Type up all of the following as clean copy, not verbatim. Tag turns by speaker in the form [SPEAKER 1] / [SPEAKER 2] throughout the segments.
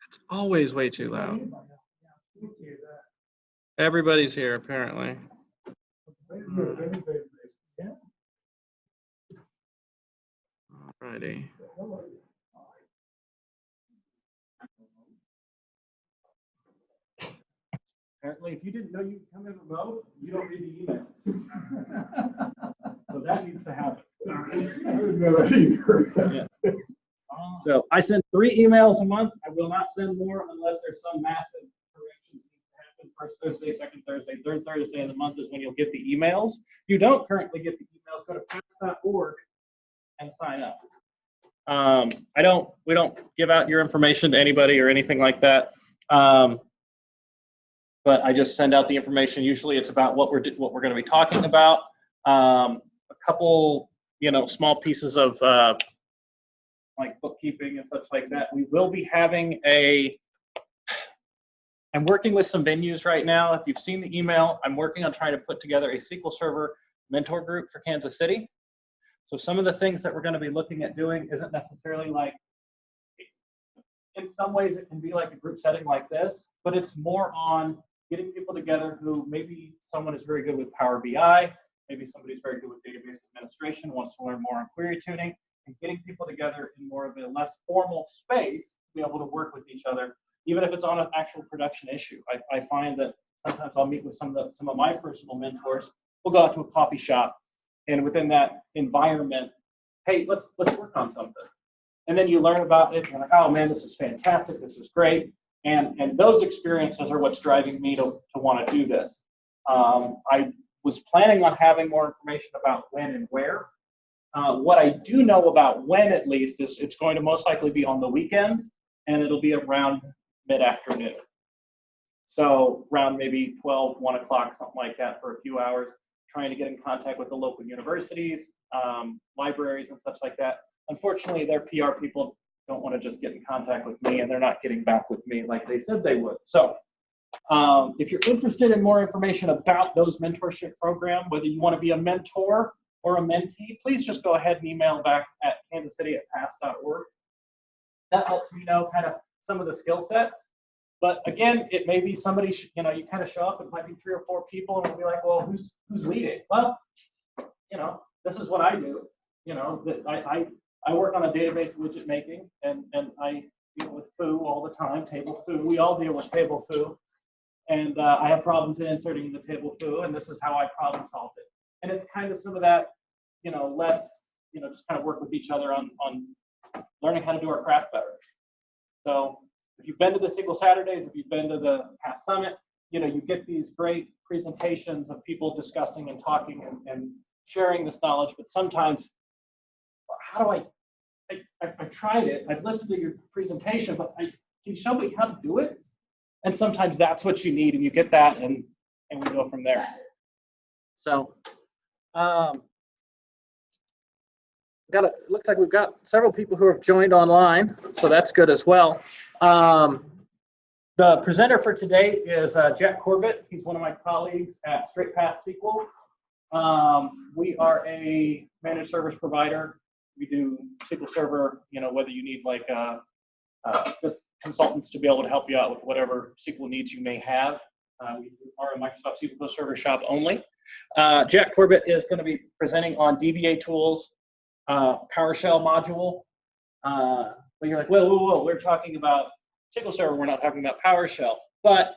[SPEAKER 1] It's always way too loud. Everybody's here, apparently. Alrighty. Apparently, if you didn't know you could come in remote, you don't read the emails. So that needs to happen.
[SPEAKER 2] I didn't know that either.
[SPEAKER 1] Yeah. So I send 3 emails a month. I will not send more unless there's some massive correction that happen. First Thursday, second Thursday, third Thursday of the month is when you'll get the emails. If you don't currently get the emails, go to paths.org and sign up. We don't give out your information to anybody or anything like that. But I just send out the information. Usually it's about what we're going to be talking about. A couple, small pieces of like bookkeeping and such like that. We will be having I'm working with some venues right now. If you've seen the email, I'm working on trying to put together a SQL Server mentor group for Kansas City. So some of the things that we're going to be looking at doing isn't necessarily like, in some ways it can be like a group setting like this, but it's more on getting people together who maybe someone is very good with Power BI, maybe somebody's very good with database administration, wants to learn more on query tuning, and getting people together in more of a less formal space to be able to work with each other, even if it's on an actual production issue. I find that sometimes I'll meet with some of my personal mentors. We'll go out to a coffee shop, and within that environment, hey, let's work on something. And then you learn about it, and you're like, oh man, this is fantastic, this is great. And those experiences are what's driving me to want to do this. I was planning on having more information about when and where. What I do know about when, at least, is it's going to most likely be on the weekends, and it'll be around mid-afternoon. So around maybe 12, 1 o'clock, something like that, for a few hours, trying to get in contact with the local universities, libraries, and such like that. Unfortunately, their PR people don't want to just get in contact with me, and they're not getting back with me like they said they would. So if you're interested in more information about those mentorship program, whether you want to be a mentor or a mentee, please just go ahead and email back at kansascity@paths.org. That helps me know kind of some of the skill sets. But again, it may be somebody, you kind of show up, it might be 3 or 4 people, and we'll be like, well, who's leading? Well, this is what I do. I work on a database widget making, and I deal with foo all the time, table foo. We all deal with table foo. And I have problems in inserting in the table foo, and this is how I problem solved it. And it's kind of some of that, less, just kind of work with each other on learning how to do our craft better. So if you've been to the SQL Saturdays, if you've been to the Path Summit, you get these great presentations of people discussing and talking and sharing this knowledge, but sometimes, how do I tried it, I've listened to your presentation, but can you show me how to do it? And sometimes that's what you need, and you get that, and we go from there. So, looks like we've got several people who have joined online, so that's good as well. The presenter for today is Jack Corbett. He's one of my colleagues at Straight Paths SQL. We are a managed service provider. We do SQL Server, whether you need like just consultants to be able to help you out with whatever SQL needs you may have. We are a Microsoft SQL Server shop only. Jack Corbett is going to be presenting on DBA Tools PowerShell module. But you're like, whoa, we're talking about SQL Server, we're not talking about PowerShell. But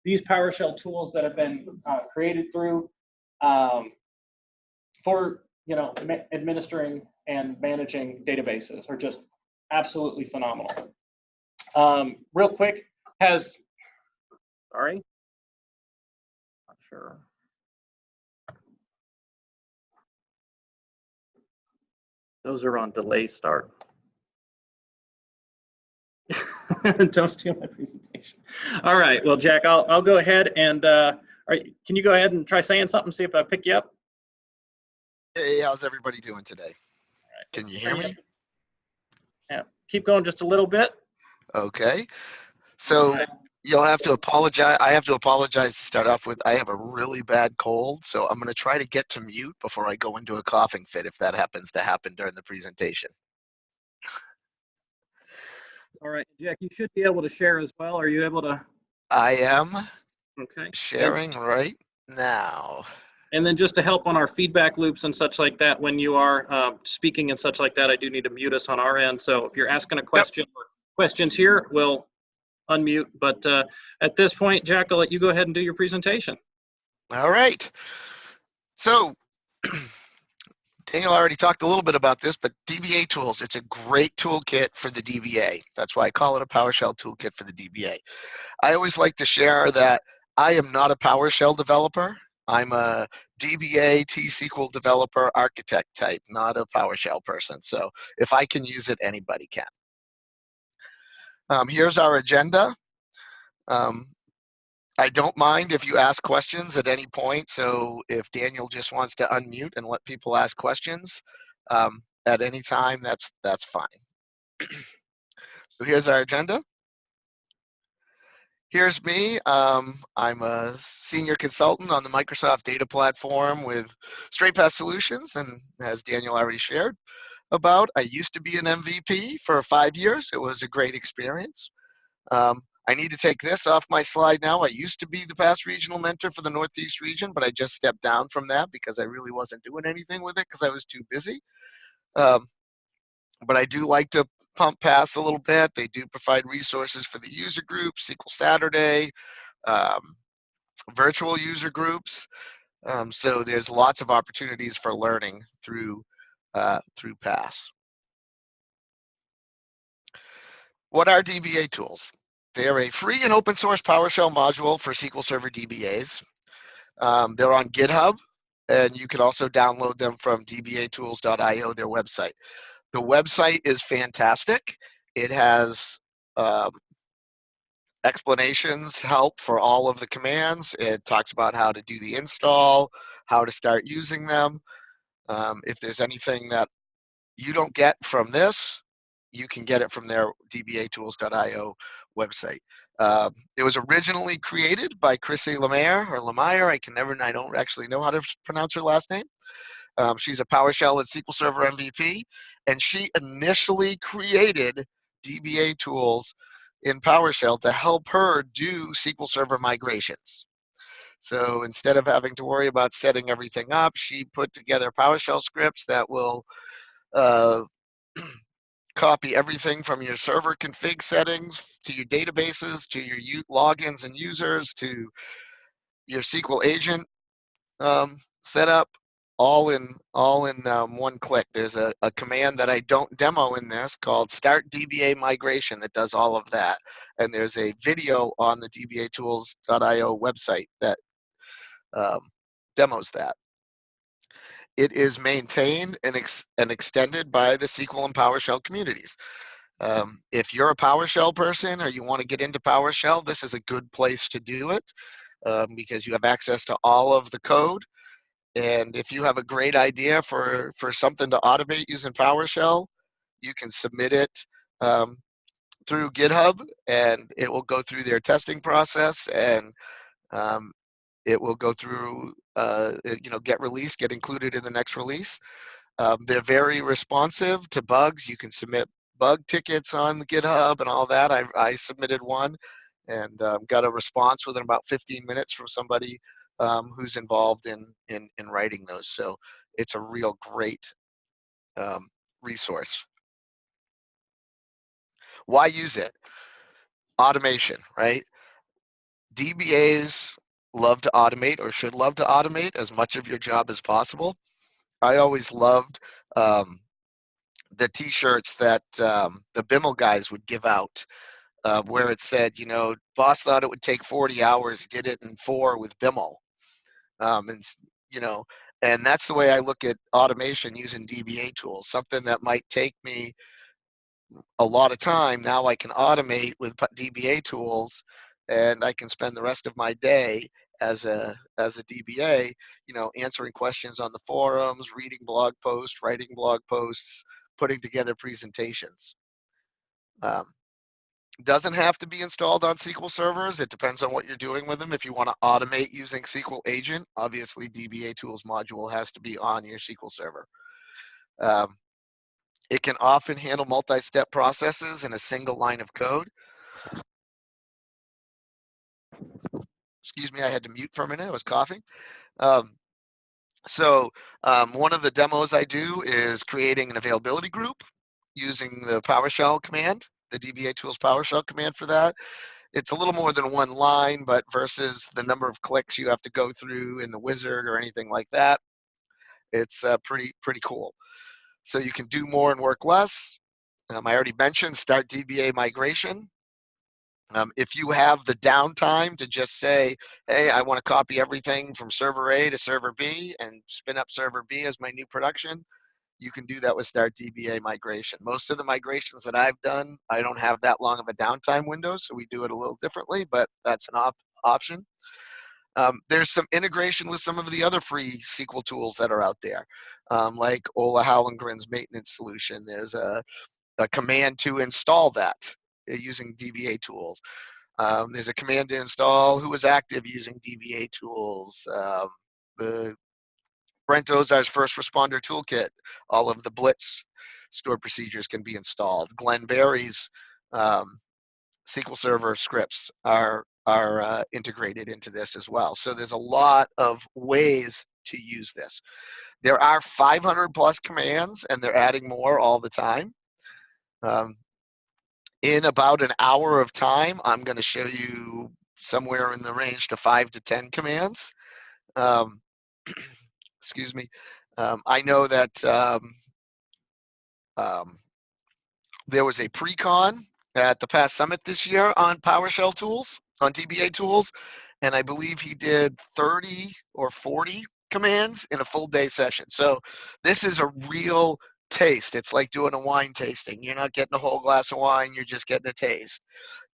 [SPEAKER 1] these PowerShell tools that have been created through for administering and managing databases are just absolutely phenomenal. Real quick, not sure. Those are on delay start. Don't steal my presentation. All right, well, Jack, I'll go ahead and, can you go ahead and try saying something, see if I pick you up?
[SPEAKER 3] Hey, how's everybody doing today?
[SPEAKER 1] Right,
[SPEAKER 3] can you hear me?
[SPEAKER 1] Yeah, keep going just a little bit.
[SPEAKER 3] Okay, so you'll have to apologize. I have to apologize to start off with. I have a really bad cold, so I'm going to try to get to mute before I go into a coughing fit if that happens to happen during the presentation.
[SPEAKER 1] All right, Jack, you should be able to share as well. Are you able to?
[SPEAKER 3] I am
[SPEAKER 1] Okay.
[SPEAKER 3] sharing right now.
[SPEAKER 1] And then just to help on our feedback loops and such like that, when you are speaking and such like that, I do need to mute us on our end. So if you're asking a question or questions here, we'll unmute. But at this point, Jack, I'll let you go ahead and do your presentation.
[SPEAKER 3] All right. So Daniel already talked a little bit about this, but DBA Tools, it's a great toolkit for the DBA. That's why I call it a PowerShell toolkit for the DBA. I always like to share that I am not a PowerShell developer. I'm a DBA T-SQL developer architect type, not a PowerShell person. So if I can use it, anybody can. Here's our agenda. I don't mind if you ask questions at any point. So if Daniel just wants to unmute and let people ask questions at any time, that's fine. So here's our agenda. Here's me. I'm a senior consultant on the Microsoft data platform with Straight Paths Solutions, and as Daniel already shared about, I used to be an MVP for 5 years. It was a great experience. I need to take this off my slide now. I used to be the past regional mentor for the Northeast region, but I just stepped down from that because I really wasn't doing anything with it because I was too busy. But I do like to pump past a little bit. They do provide resources for the user group, SQL Saturday, virtual user groups. So there's lots of opportunities for learning through PASS. What are DBA tools? They are a free and open source PowerShell module for SQL Server DBAs. They're on GitHub, and you can also download them from DBATools.io, their website. The website is fantastic. It has explanations, help for all of the commands. It talks about how to do the install, how to start using them. If there's anything that you don't get from this, you can get it from their DBATools.io website. It was originally created by Chrissy Lemire, or Lemire. I don't actually know how to pronounce her last name. She's a PowerShell and SQL Server MVP, and she initially created DBA Tools in PowerShell to help her do SQL Server migrations. So instead of having to worry about setting everything up, she put together PowerShell scripts that will copy everything from your server config settings to your databases to your logins and users to your SQL agent setup, all in one click. There's a command that I don't demo in this called Start DBA Migration that does all of that. And there's a video on the DBATools.io website that demos that. It is maintained and extended by the SQL and PowerShell communities. If you're a PowerShell person or you want to get into PowerShell, this is a good place to do it because you have access to all of the code. And if you have a great idea for something to automate using PowerShell, you can submit it through GitHub, and it will go through their testing process, and it will go through, get released, get included in the next release. They're very responsive to bugs. You can submit bug tickets on GitHub and all that. I submitted one and got a response within about 15 minutes from somebody who's involved in writing those. So it's a real great resource. Why use it? Automation, right? DBAs love to automate or should love to automate as much of your job as possible. I always loved the t-shirts that the BIML guys would give out where it said, boss thought it would take 40 hours, did it in 4 with BIML. And that's the way I look at automation using DBA tools. Something that might take me a lot of time, now I can automate with DBA tools, and I can spend the rest of my day as a DBA, answering questions on the forums, reading blog posts, writing blog posts, putting together presentations. Doesn't have to be installed on SQL servers. It depends on what you're doing with them. If you want to automate using SQL agent, obviously DBA tools module has to be on your SQL server. It can often handle multi-step processes in a single line of code. Excuse me, I had to mute for a minute. I was coughing. One of the demos I do is creating an availability group using the PowerShell command, the DBA Tools PowerShell command for that. It's a little more than one line, but versus the number of clicks you have to go through in the wizard or anything like that, it's pretty cool. So you can do more and work less. I already mentioned start DBA migration. If you have the downtime to just say, hey, I want to copy everything from server A to server B and spin up server B as my new production, you can do that with Start DBA migration. Most of the migrations that I've done, I don't have that long of a downtime window, so we do it a little differently, but that's an option. There's some integration with some of the other free SQL tools that are out there, like Ola Hallengren's maintenance solution. There's a command to install that using DBA Tools. There's a command to install who is active using DBA Tools. The Brent Ozar's First Responder Toolkit, all of the Blitz stored procedures can be installed. Glenn Berry's SQL Server scripts are integrated into this as well. So there's a lot of ways to use this. There are 500 plus commands, and they're adding more all the time. In about an hour of time, I'm going to show you somewhere in the range to 5 to 10 commands. Excuse me. I know that there was a pre-con at the past summit this year on PowerShell tools, on DBA tools, and I believe he did 30 or 40 commands in a full day session. So this is a real taste. It's like doing a wine tasting. You're not getting a whole glass of wine, you're just getting a taste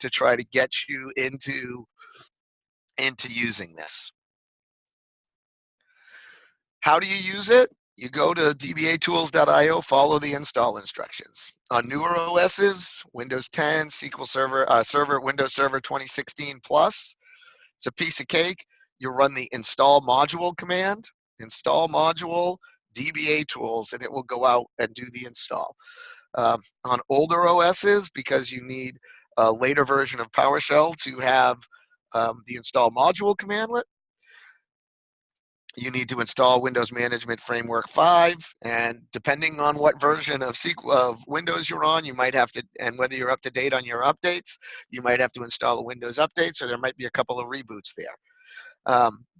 [SPEAKER 3] to try to get you into using this. How do you use it? You go to dbatools.io, follow the install instructions. On newer OSs, Windows 10, SQL Server, Windows Server 2016 Plus, it's a piece of cake. You run the install module command, install module, DBA Tools, and it will go out and do the install. On older OSs, because you need a later version of PowerShell to have the install module commandlet, you need to install Windows Management Framework 5, and depending on what version of Windows you're on, you might have to, and whether you're up to date on your updates, you might have to install a Windows update, so there might be a couple of reboots there.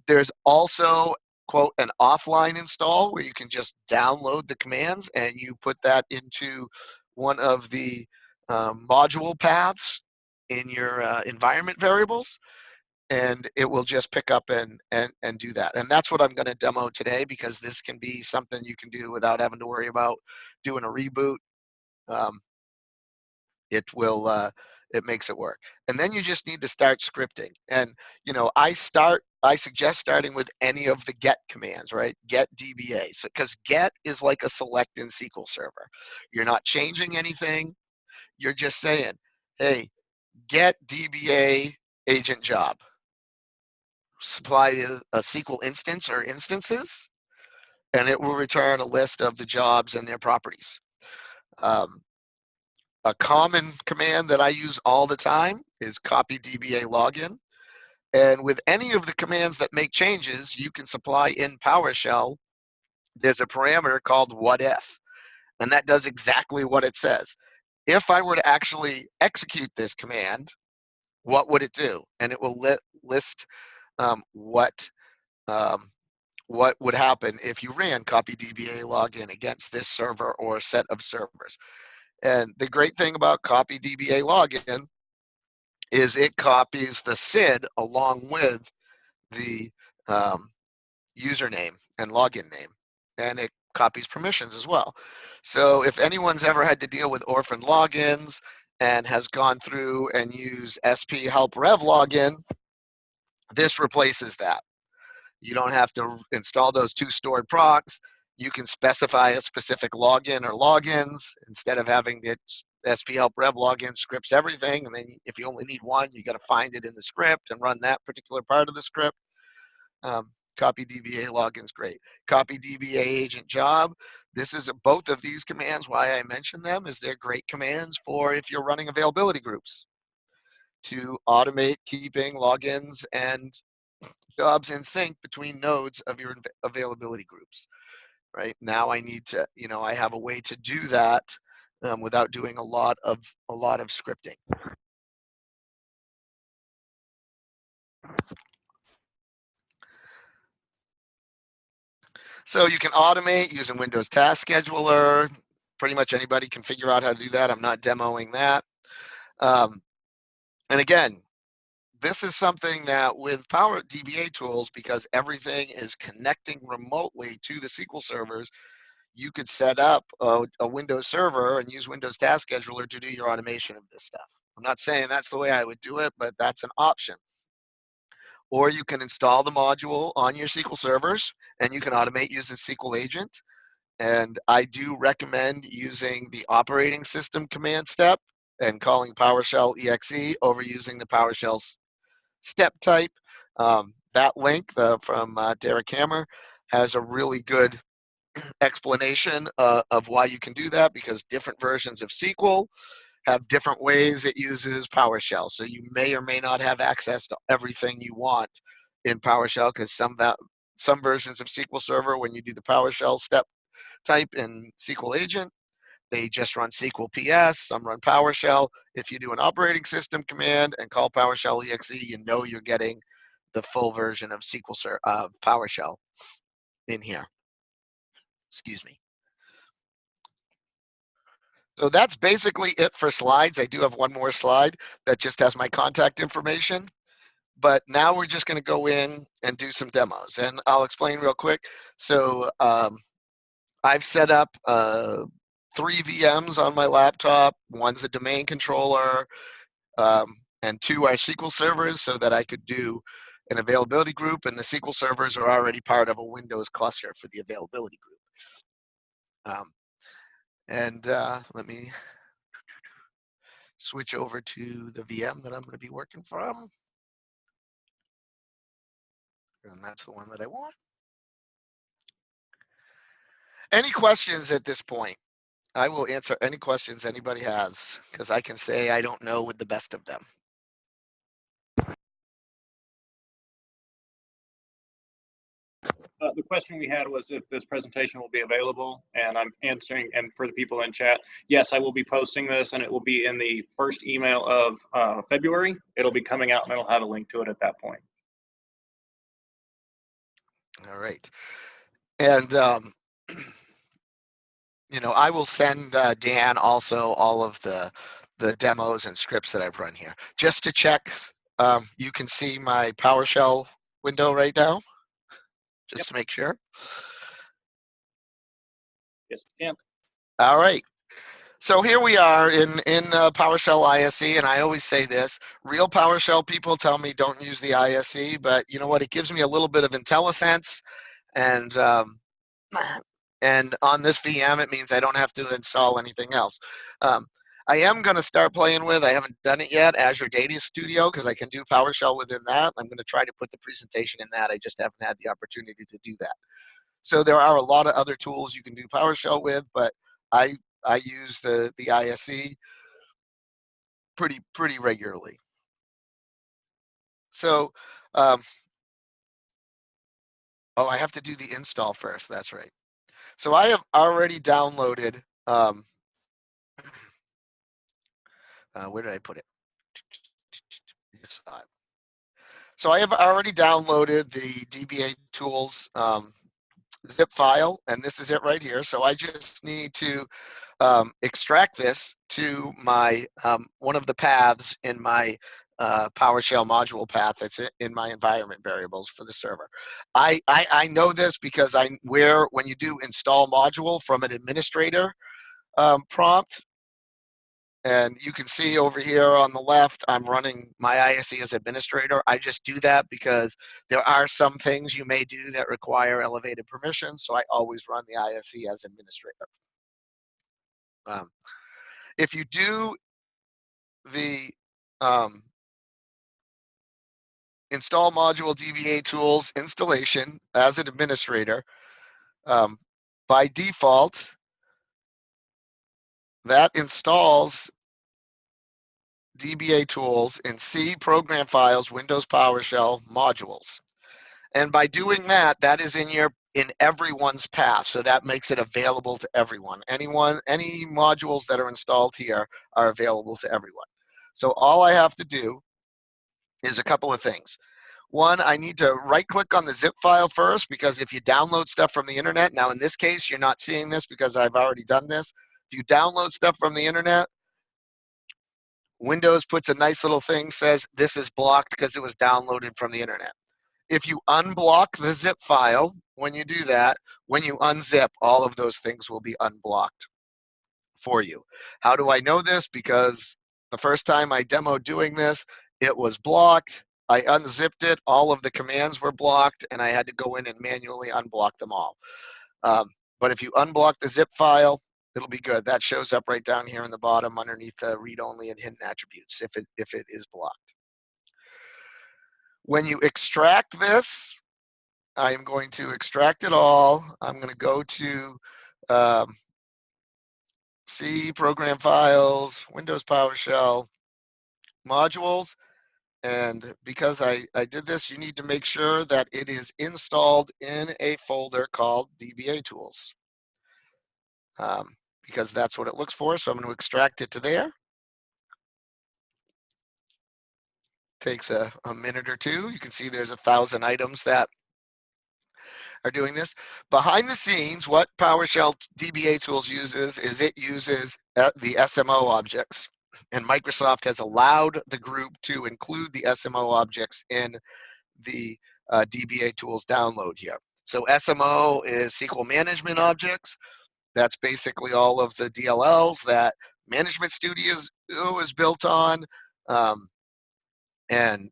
[SPEAKER 3] There's also, quote, an offline install where you can just download the commands and you put that into one of the module paths in your environment variables, and it will just pick up and do that. And that's what I'm going to demo today, because this can be something you can do without having to worry about doing a reboot. It makes it work. And then you just need to start scripting. And I suggest starting with any of the get commands, right? Get DBA, because get is like a select in SQL Server. You're not changing anything. You're just saying, hey, get DBA agent job. Supply a SQL instance or instances, and it will return a list of the jobs and their properties. A common command that I use all the time is copy DBA login. And with any of the commands that make changes, you can supply in PowerShell, there's a parameter called what if, and that does exactly what it says. If I were to actually execute this command, what would it do? And it will list what would happen if you ran copy DBA login against this server or set of servers. And the great thing about copy DBA login is it copies the SID along with the username and login name, and it copies permissions as well. So if anyone's ever had to deal with orphan logins and has gone through and used SP help rev login, this replaces that. You don't have to install those two stored procs. You can specify a specific login or logins instead of having it SP help rev login scripts everything. And then if you only need one, you got to find it in the script and run that particular part of the script. Copy DBA login's great. Copy DBA agent job. This is both of these commands. Why I mention them is they're great commands for if you're running availability groups to automate keeping logins and jobs in sync between nodes of your availability groups. Right now, I need to, I have a way to do that without doing a lot of scripting. So you can automate using Windows Task Scheduler. Pretty much anybody can figure out how to do that. I'm not demoing that. And again, this is something that with Power DBA Tools, because everything is connecting remotely to the SQL servers, you could set up a Windows server and use Windows Task Scheduler to do your automation of this stuff. I'm not saying that's the way I would do it, but that's an option. Or you can install the module on your SQL servers and you can automate using SQL Agent. And I do recommend using the operating system command step and calling PowerShell exe over using the PowerShell step type. That link from Derek Hammer has a really good explanation of why you can do that, because different versions of SQL have different ways it uses PowerShell. So you may or may not have access to everything you want in PowerShell, because some versions of SQL Server, when you do the PowerShell step type in SQL Agent, they just run SQL PS, some run PowerShell. If you do an operating system command and call PowerShell exe, you know you're getting the full version of PowerShell in here. Excuse me. So that's basically it for slides. I do have one more slide that just has my contact information. But now we're just going to go in and do some demos. And I'll explain real quick. So I've set up 3 VMs on my laptop. One's a domain controller, and 2 are SQL servers, so that I could do an availability group, and the SQL servers are already part of a Windows cluster for the availability group. Let me switch over to the VM that I'm going to be working from. And that's the one that I want. Any questions at this point? I will answer any questions anybody has, because I can say I don't know with the best of them.
[SPEAKER 1] The question we had was if this presentation will be available, and I'm answering, and for the people in chat, yes, I will be posting this, and it will be in the first email of February. It'll be coming out, and it'll have a link to it at that point.
[SPEAKER 3] All right. And, I will send Dan also all of the demos and scripts that I've run here. Just to check, you can see my PowerShell window right now, just to make sure.
[SPEAKER 1] Yes, we can.
[SPEAKER 3] All right. So here we are in PowerShell ISE, and I always say this, real PowerShell people tell me don't use the ISE, but you know what, it gives me a little bit of IntelliSense, and on this VM, it means I don't have to install anything else. I am going to start playing with, I haven't done it yet, Azure Data Studio, because I can do PowerShell within that. I'm going to try to put the presentation in that. I just haven't had the opportunity to do that. So there are a lot of other tools you can do PowerShell with, but I use the ISE pretty regularly. So, oh, I have to do the install first. That's right. So I have already downloaded. Where did I put it? So I have already downloaded the DBA Tools zip file, and this is it right here. So I just need to extract this to my one of the paths in my PowerShell module path that's in my environment variables for the server. I know this because when you do install module from an administrator prompt, and you can see over here on the left, I'm running my ISE as administrator. I just do that because there are some things you may do that require elevated permission, so I always run the ISE as administrator. If you do the install module DBA Tools installation as an administrator. By default, that installs DBA Tools in C, Program Files, Windows PowerShell modules. And by doing that, that is in everyone's path. So that makes it available to everyone. Any modules that are installed here are available to everyone. So all I have to do is a couple of things. One, I need to right click on the zip file first, because if you download stuff from the internet, now in this case, you're not seeing this because I've already done this. If you download stuff from the internet, Windows puts a nice little thing, says this is blocked because it was downloaded from the internet. If you unblock the zip file, when you do that, when you unzip, all of those things will be unblocked for you. How do I know this? Because the first time I demoed doing this, it was blocked. I unzipped it, all of the commands were blocked, and I had to go in and manually unblock them all. But if you unblock the zip file, it'll be good. That shows up right down here in the bottom underneath the read-only and hidden attributes if it is blocked. When you extract this, I am going to extract it all. I'm going to go to C, Program Files, Windows PowerShell, Modules. And because I did this, you need to make sure that it is installed in a folder called DBA Tools, because that's what it looks for. So I'm going to extract it to there. Takes a minute or two. You can see there's 1,000 items that are doing this. Behind the scenes, what PowerShell DBA Tools uses is it uses the SMO objects. And Microsoft has allowed the group to include the SMO objects in the DBA Tools download here. So SMO is SQL management objects. That's basically all of the DLLs that Management Studio is built on, and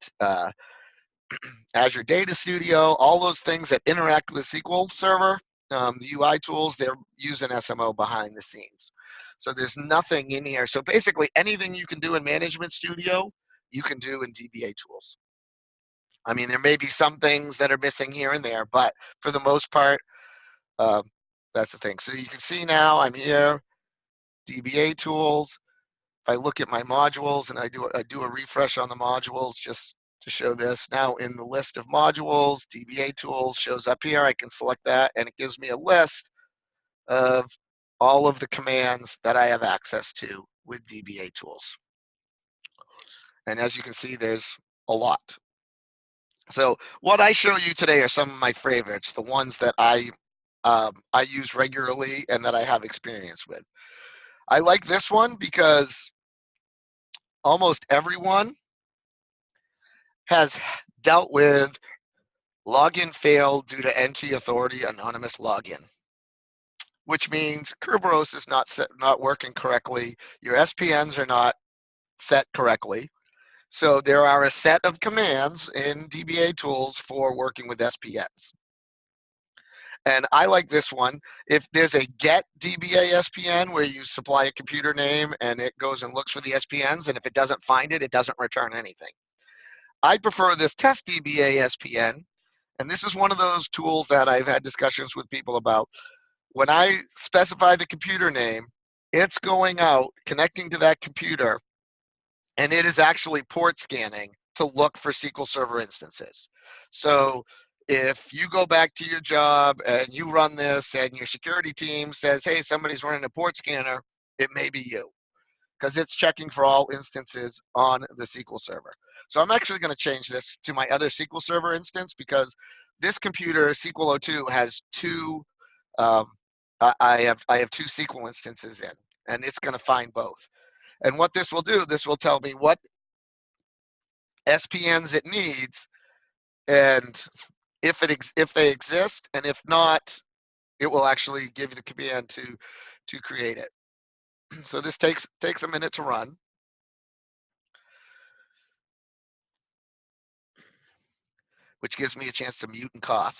[SPEAKER 3] Azure Data Studio, all those things that interact with SQL Server, the UI tools, they're using SMO behind the scenes. So there's nothing in here. So basically anything you can do in Management Studio, you can do in DBA Tools. I mean, there may be some things that are missing here and there, but for the most part, that's the thing. So you can see now I'm here, DBA Tools. If I look at my modules and I do a refresh on the modules just to show this, now in the list of modules, DBA Tools shows up here. I can select that and it gives me a list of all of the commands that I have access to with DBA Tools. And as you can see, there's a lot. So what I show you today are some of my favorites, the ones that I use regularly and that I have experience with. I like this one because almost everyone has dealt with login failed due to NT authority anonymous login, which means Kerberos is not working correctly. Your SPNs are not set correctly. So there are a set of commands in DBA Tools for working with SPNs. And I like this one. If there's a get DBA SPN where you supply a computer name and it goes and looks for the SPNs, and if it doesn't find it, it doesn't return anything. I prefer this test DBA SPN, and this is one of those tools that I've had discussions with people about. When I specify the computer name, it's going out, connecting to that computer, and it is actually port scanning to look for SQL Server instances. So if you go back to your job and you run this and your security team says, hey, somebody's running a port scanner, it may be you, because it's checking for all instances on the SQL Server. So I'm actually going to change this to my other SQL Server instance, because this computer, SQL02, has two, I have two SQL instances in, and it's going to find both. And what this will do, this will tell me what SPNs it needs, and if they exist, and if not, it will actually give you the command to create it. So this takes a minute to run, which gives me a chance to mute and cough.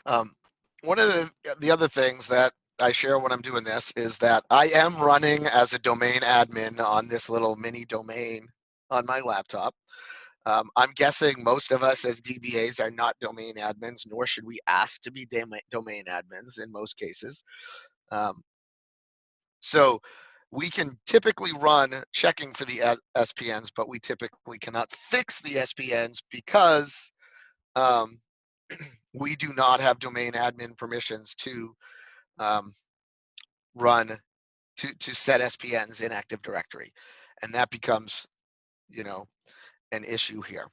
[SPEAKER 3] One of the other things that I share when I'm doing this is that I am running as a domain admin on this little mini domain on my laptop. I'm guessing most of us as DBAs are not domain admins, nor should we ask to be domain admins in most cases. So we can typically run checking for the SPNs, but we typically cannot fix the SPNs because we do not have domain admin permissions to run to set SPNs in Active Directory, and that becomes, an issue here.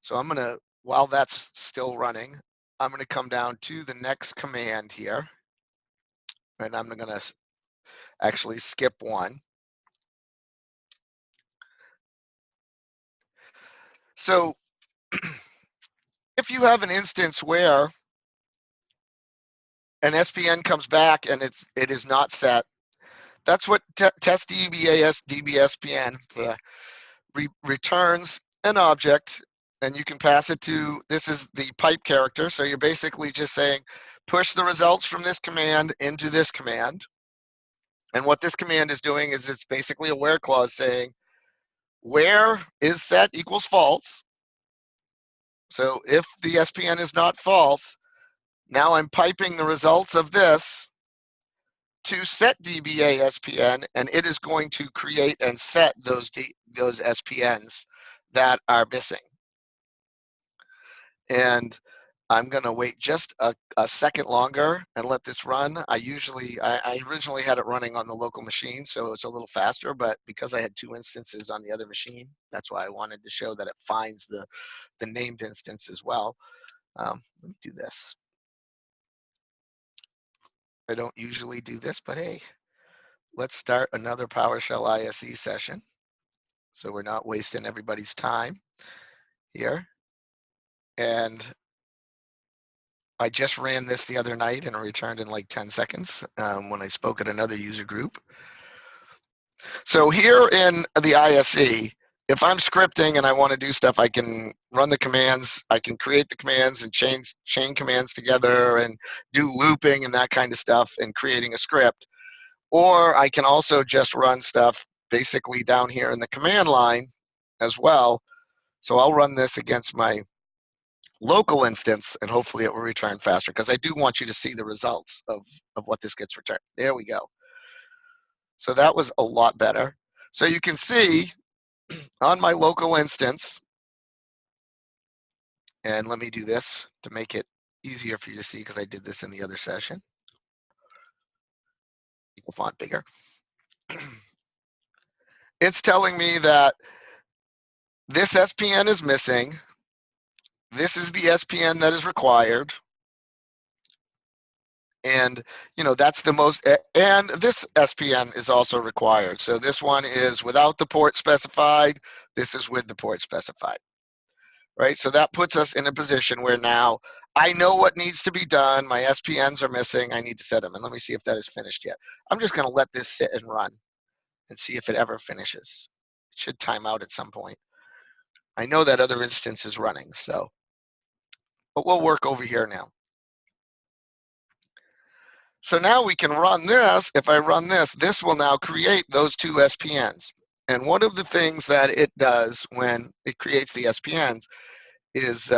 [SPEAKER 3] So I'm gonna, while that's still running, I'm gonna come down to the next command here, and I'm gonna actually skip one. So if you have an instance where an SPN comes back and it is not set, that's what test DBSPN returns an object, and you can pass it to, this is the pipe character, so you're basically just saying push the results from this command into this command. And what this command is doing is it's basically a where clause saying where is set equals false. So if the SPN is not false, now I'm piping the results of this to set DBA SPN, and it is going to create and set those SPNs that are missing. And I'm going to wait just a second longer and let this run. I originally had it running on the local machine, so it's a little faster, but because I had 2 instances on the other machine, that's why I wanted to show that it finds the named instance as well. Let me do this. I don't usually do this, but hey, let's start another PowerShell ISE session, so we're not wasting everybody's time here. And I just ran this the other night and I returned in like 10 seconds when I spoke at another user group. So here in the ISE, if I'm scripting and I want to do stuff, I can run the commands, I can create the commands and chain commands together and do looping and that kind of stuff and creating a script. Or I can also just run stuff basically down here in the command line as well. So I'll run this against my local instance and hopefully it will return faster, because I do want you to see the results of what this gets returned. There we go. So that was a lot better. So you can see on my local instance, and let me do this to make it easier for you to see because I did this in the other session. Equal font bigger. It's telling me that this SPN is missing. This is the SPN that is required. And that's the most, and this SPN is also required. So this one is without the port specified. This is with the port specified, right? So that puts us in a position where now I know what needs to be done. My SPNs are missing. I need to set them. And let me see if that is finished yet. I'm just going to let this sit and run and see if it ever finishes. It should time out at some point. I know that other instance is running, so, but we'll work over here now. So now we can run this. If I run this, this will now create those 2 SPNs. And one of the things that it does when it creates the SPNs is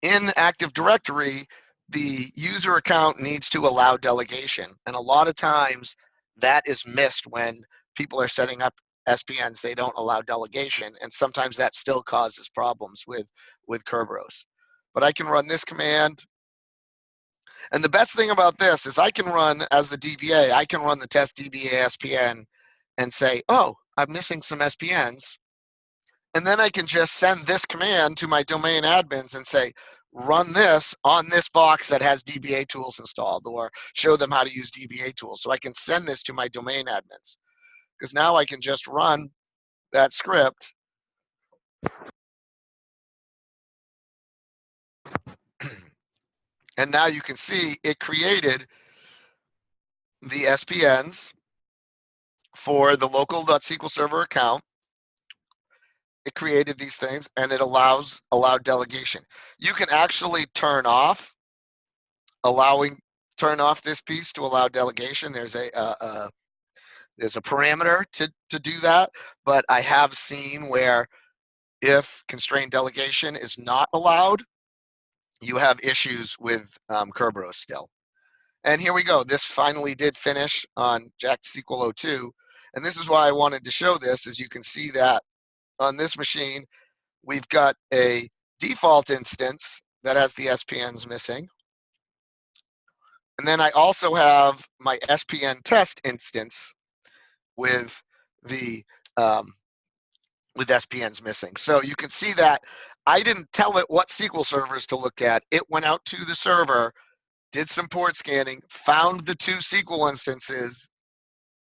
[SPEAKER 3] in Active Directory, the user account needs to allow delegation. And a lot of times that is missed when people are setting up SPNs. They don't allow delegation. And sometimes that still causes problems with Kerberos. But I can run this command. And the best thing about this is I can run, as the DBA, I can run the test DBA SPN and say, oh, I'm missing some SPNs. And then I can just send this command to my domain admins and say, run this on this box that has DBA Tools installed, or show them how to use DBA Tools. So I can send this to my domain admins, because now I can just run that script. And now you can see it created the SPNs for the local.SQL Server account. it created these things, and it allowed delegation. You can actually turn off this piece to allow delegation. There's a parameter to do that, but I have seen where if constrained delegation is not allowed, you have issues with Kerberos still. And here we go. This finally did finish on JAX SQL 02. And this is why I wanted to show this, is you can see that on this machine, we've got a default instance that has the SPNs missing. And then I also have my SPN test instance with the with SPNs missing. So you can see that I didn't tell it what SQL servers to look at. It went out to the server, did some port scanning, found the 2 SQL instances,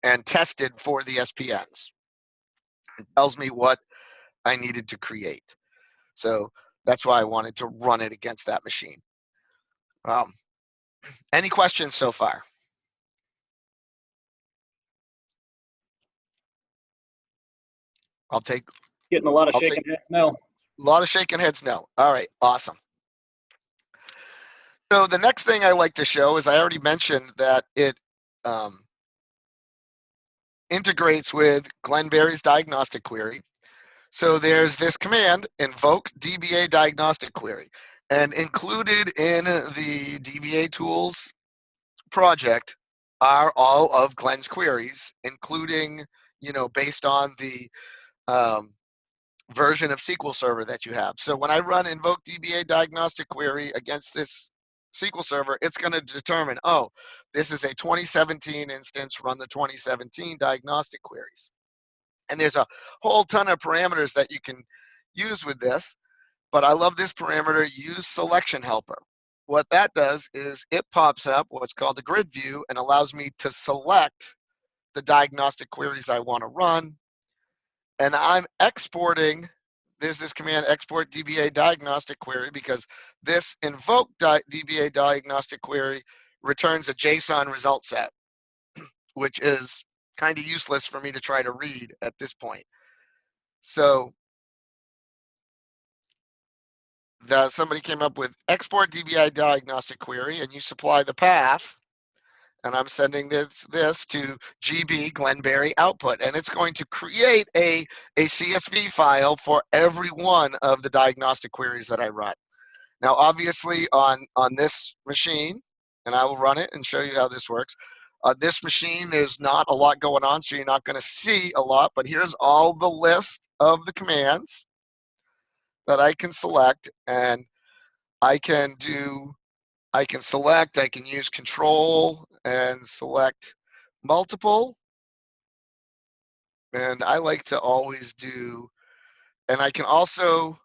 [SPEAKER 3] and tested for the SPNs. It tells me what I needed to create. So that's why I wanted to run it against that machine. Any questions so far? I'll take.
[SPEAKER 1] Getting a lot of shaking heads no.
[SPEAKER 3] A lot of shaking heads no. All right, awesome. So the next thing I like to show is I already mentioned that it integrates with Glenberry's diagnostic query. So there's this command, invoke DBA diagnostic query. And included in the DBA Tools project are all of Glenn's queries, including, based on the version of SQL Server that you have. So when I run invoke DBA diagnostic query against this SQL Server, it's going to determine, oh, this is a 2017 instance, run the 2017 diagnostic queries. And there's a whole ton of parameters that you can use with this, but I love this parameter, use selection helper. What that does is it pops up what's called the grid view and allows me to select the diagnostic queries I want to run. And I'm exporting, there's this command, export DBA diagnostic query, because this invoke DBA diagnostic query returns a JSON result set, which is kind of useless for me to try to read at this point. So somebody came up with export DBA diagnostic query, and you supply the path, and I'm sending this to GB Glenberry output, and it's going to create a CSV file for every one of the diagnostic queries that I run. Now, obviously, on this machine, and I will run it and show you how this works. On this machine, there's not a lot going on, so you're not going to see a lot, but here's all the list of the commands that I can select, and I can select, I can use control and select multiple. And I like to always do, and I can also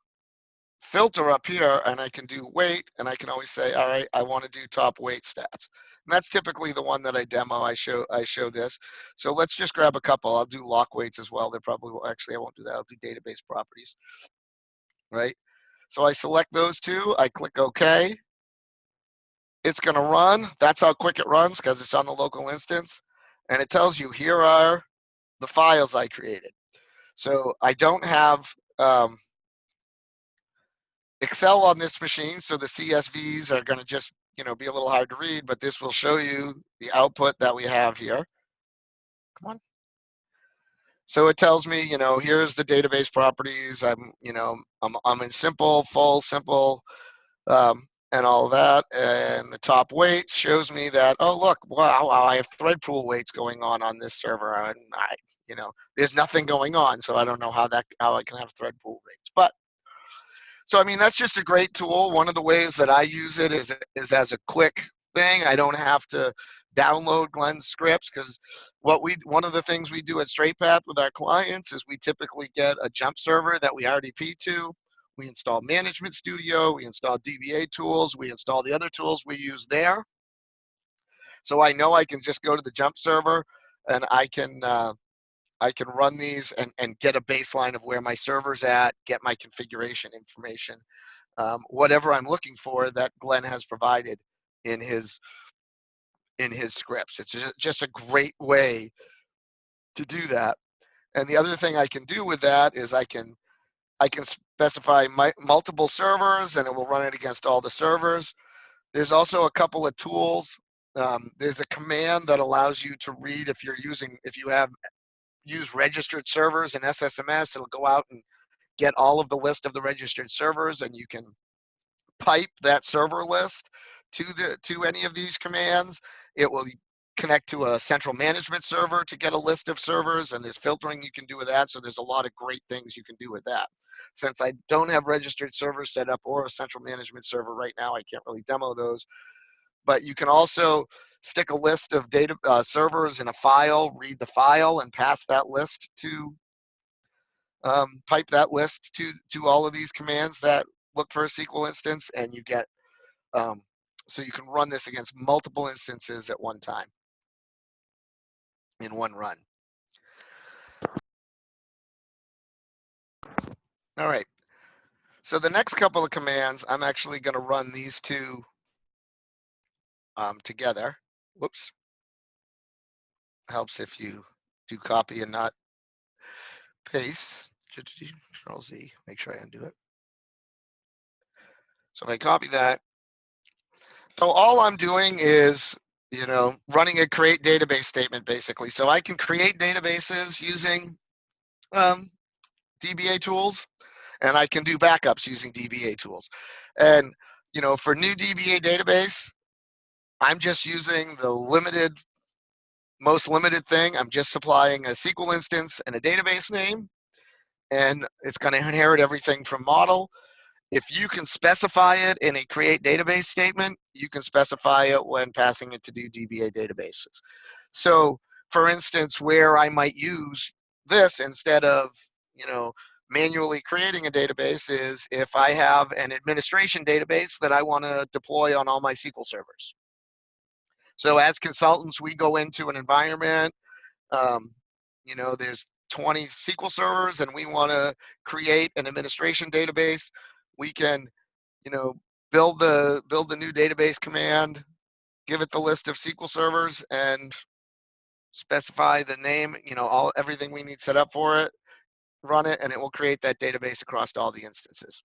[SPEAKER 3] filter up here, and I can do weight, and I can always say, all right, I want to do top weight stats. And that's typically the one that I demo. I show this. So let's just grab a couple. I'll do lock weights as well. They probably will. Actually, I won't do that. I'll do database properties, right? So I select those 2. I click OK. It's going to run. That's how quick it runs, because it's on the local instance. And it tells you, here are the files I created. So I don't have Excel on this machine, so the CSVs are going to just be a little hard to read, but this will show you the output that we have here. Come on. So it tells me, here's the database properties. I'm in simple, full, simple, and all of that. And the top weights shows me that, oh, look, wow, I have thread pool weights going on this server, and there's nothing going on, so I don't know how I can have thread pool weights. But so, I mean, that's just a great tool. One of the ways that I use it is as a quick thing. I don't have to download Glenn's scripts, because one of the things we do at Straight Path with our clients is we typically get a jump server that we RDP to. We install Management Studio, we install DBA Tools, we install the other tools we use there. So I know I can just go to the jump server, and I can run these and get a baseline of where my server's at, get my configuration information, whatever I'm looking for that Glenn has provided in his scripts. It's just a great way to do that. And the other thing I can do with that is I can I can specify multiple servers, and it will run it against all the servers. There's also a couple of tools. There's a command that allows you to read if you have used registered servers in SSMS. It'll go out and get all of the list of the registered servers, and you can pipe that server list to any of these commands. It will connect to a central management server to get a list of servers, and there's filtering you can do with that. So there's a lot of great things you can do with that. Since I don't have registered servers set up or a central management server right now, I can't really demo those. But you can also stick a list of data servers in a file, read the file, and pass that list to pipe that list to all of these commands that look for a SQL instance, and you get so you can run this against multiple instances at one time in one run. All right. So the next couple of commands, I'm actually going to run these two together. Whoops. Helps if you do copy and not paste. Control Z, make sure I undo it. So if I copy that, so all I'm doing is, running a create database statement basically. So I can create databases using DBA Tools, and I can do backups using DBA Tools. And, for new DBA database, I'm just using the most limited thing. I'm just supplying a SQL instance and a database name, and it's going to inherit everything from model. If you can specify it in a create database statement, you can specify it when passing it to do DBA databases. So, for instance, where I might use this instead of, manually creating a database is if I have an administration database that I want to deploy on all my SQL servers. So as consultants, we go into an environment, there's 20 SQL servers, and we want to create an administration database. We can, build the new database command, give it the list of SQL servers, and specify the name, everything we need set up for it, run it, and it will create that database across all the instances.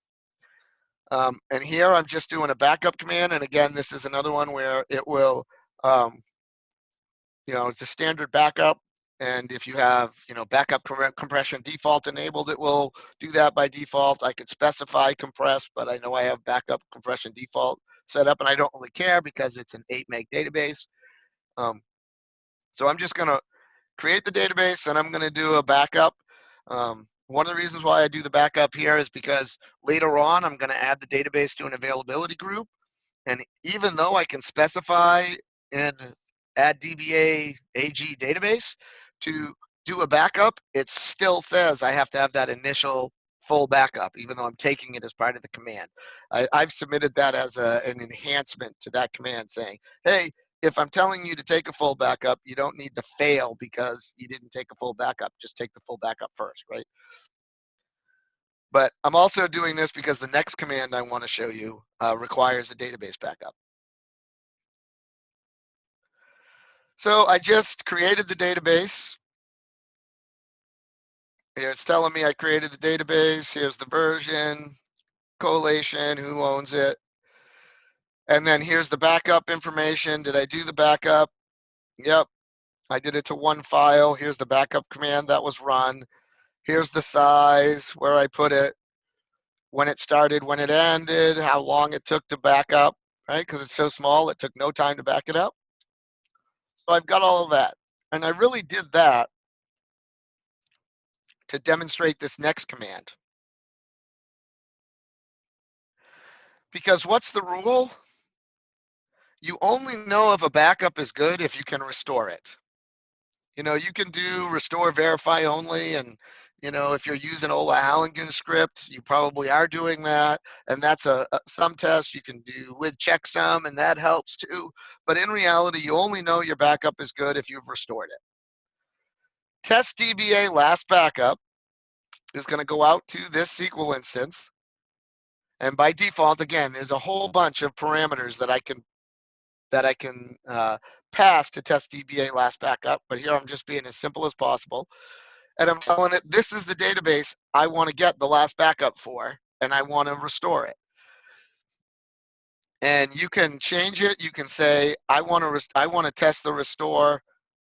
[SPEAKER 3] And here I'm just doing a backup command, and again, this is another one where it will, it's a standard backup. And if you have, backup compression default enabled, it will do that by default. I could specify compress, but I know I have backup compression default set up, and I don't really care because it's an 8 meg database. So I'm just going to create the database, and I'm going to do a backup. One of the reasons why I do the backup here is because later on, I'm going to add the database to an availability group. And even though I can specify in add DBA AG database to do a backup, it still says I have to have that initial full backup, even though I'm taking it as part of the command. I've submitted that as an enhancement to that command saying, hey, if I'm telling you to take a full backup, you don't need to fail because you didn't take a full backup. Just take the full backup first, right? But I'm also doing this because the next command I want to show you requires a database backup. So I just created the database. Here it's telling me I created the database. Here's the version, collation, who owns it. And then here's the backup information. Did I do the backup? Yep, I did it to one file. Here's the backup command that was run. Here's the size, where I put it, when it started, when it ended, how long it took to back up, right? Because it's so small, it took no time to back it up. So I've got all of that. And I really did that to demonstrate this next command. Because what's the rule? You only know if a backup is good if you can restore it. You can do restore verify only, and if you're using Ola Halligan script, you probably are doing that, and that's some test you can do with checksum, and that helps too. But in reality, you only know your backup is good if you've restored it. Test DBA last backup is going to go out to this SQL instance, and by default, again, there's a whole bunch of parameters that I can pass to test DBA last backup, but here I'm just being as simple as possible. and I'm telling it, this is the database I want to get the last backup for, and I want to restore it. And you can change it. You can say, I want to test the restore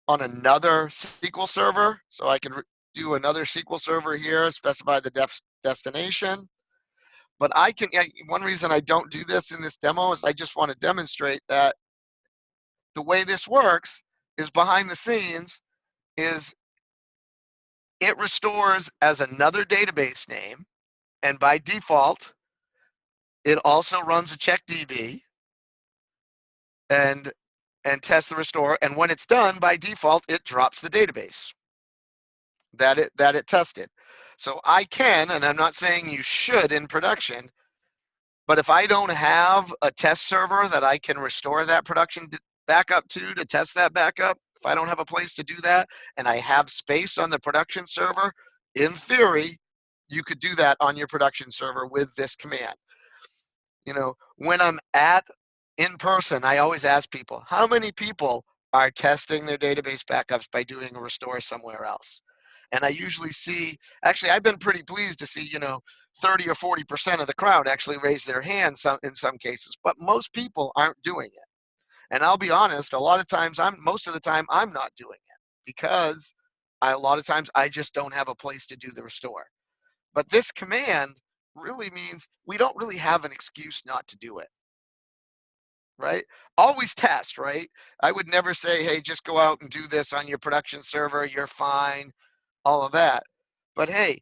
[SPEAKER 3] on another SQL server. So I can do another SQL server here, specify the destination. But one reason I don't do this in this demo is I just want to demonstrate that the way this works is behind the scenes is it restores as another database name. And by default, it also runs a check DB and tests the restore. And when it's done, by default, it drops the database that it tested. So I can, and I'm not saying you should in production, but if I don't have a test server that I can restore that production backup to test that backup, if I don't have a place to do that, and I have space on the production server, in theory, you could do that on your production server with this command. You know, when I'm in person, I always ask people, how many people are testing their database backups by doing a restore somewhere else? And I usually see, actually, I've been pretty pleased to see, 30 or 40% of the crowd actually raise their hands in some cases, but most people aren't doing it. And I'll be honest, most of the time, I'm not doing it because a lot of times I just don't have a place to do the restore. But this command really means we don't really have an excuse not to do it, right? Always test, right? I would never say, hey, just go out and do this on your production server, you're fine, all of that. But hey,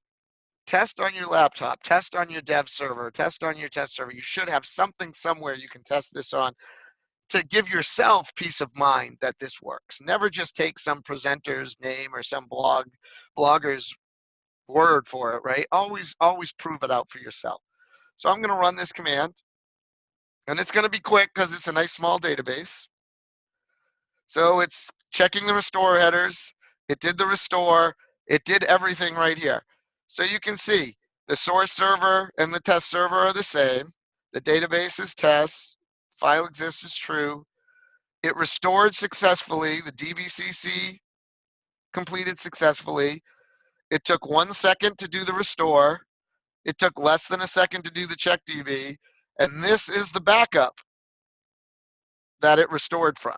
[SPEAKER 3] test on your laptop, test on your dev server, test on your test server. You should have something somewhere you can test this on to give yourself peace of mind that this works. Never just take some presenter's name or some blogger's word for it, right? Always prove it out for yourself. So I'm going to run this command, and it's going to be quick because it's a nice small database. So it's checking the restore headers. It did the restore. It did everything right here. So you can see the source server and the test server are the same. The database is test. File exists is true. It restored successfully. The DBCC completed successfully. It took 1 second to do the restore. It took less than a second to do the check DB. And this is the backup that it restored from.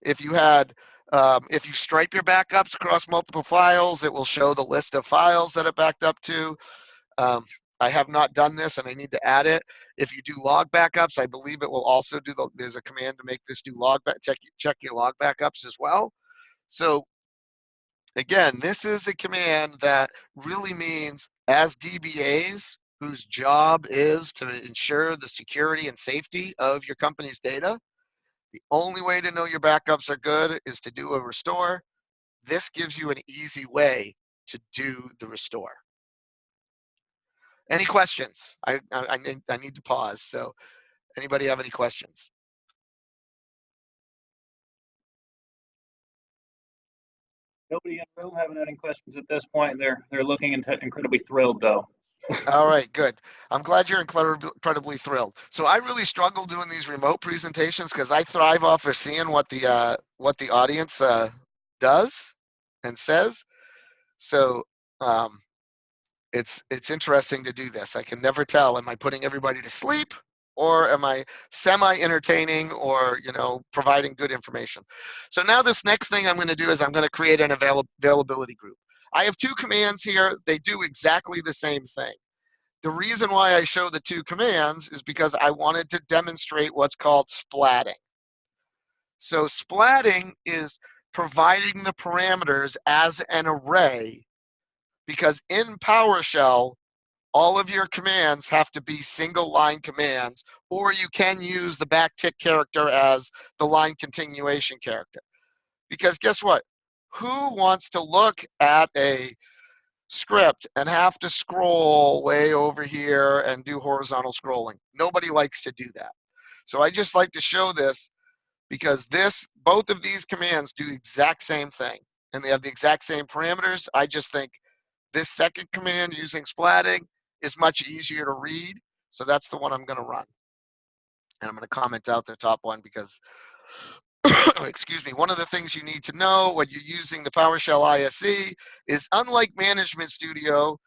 [SPEAKER 3] If you stripe your backups across multiple files, it will show the list of files that it backed up to. I have not done this, and I need to add it. If you do log backups, I believe it will also do there's a command to make this do check your log backups as well. So again, this is a command that really means as DBAs, whose job is to ensure the security and safety of your company's data, the only way to know your backups are good is to do a restore. This gives you an easy way to do the restore. Any questions? I need to pause. So anybody have any questions?
[SPEAKER 1] Nobody in the room having any questions at this point. They're looking incredibly thrilled, though.
[SPEAKER 3] All right, good. I'm glad you're incredibly thrilled. So I really struggle doing these remote presentations because I thrive off of seeing what the audience does and says. So it's interesting to do this. I can never tell, am I putting everybody to sleep or am I semi-entertaining or providing good information? So now this next thing I'm going to do is I'm going to create an availability group. I have 2 commands here. They do exactly the same thing. The reason why I show the 2 commands is because I wanted to demonstrate what's called splatting. So splatting is providing the parameters as an array, because in PowerShell, all of your commands have to be single line commands, or you can use the backtick character as the line continuation character. Because guess what? Who wants to look at a script and have to scroll way over here and do horizontal scrolling? Nobody likes to do that. So I just like to show this because both of these commands do the exact same thing and they have the exact same parameters. I just think this second command using splatting is much easier to read. So that's the one I'm going to run. And I'm going to comment out the top one because excuse me, one of the things you need to know when you're using the PowerShell ISE is, unlike Management Studio,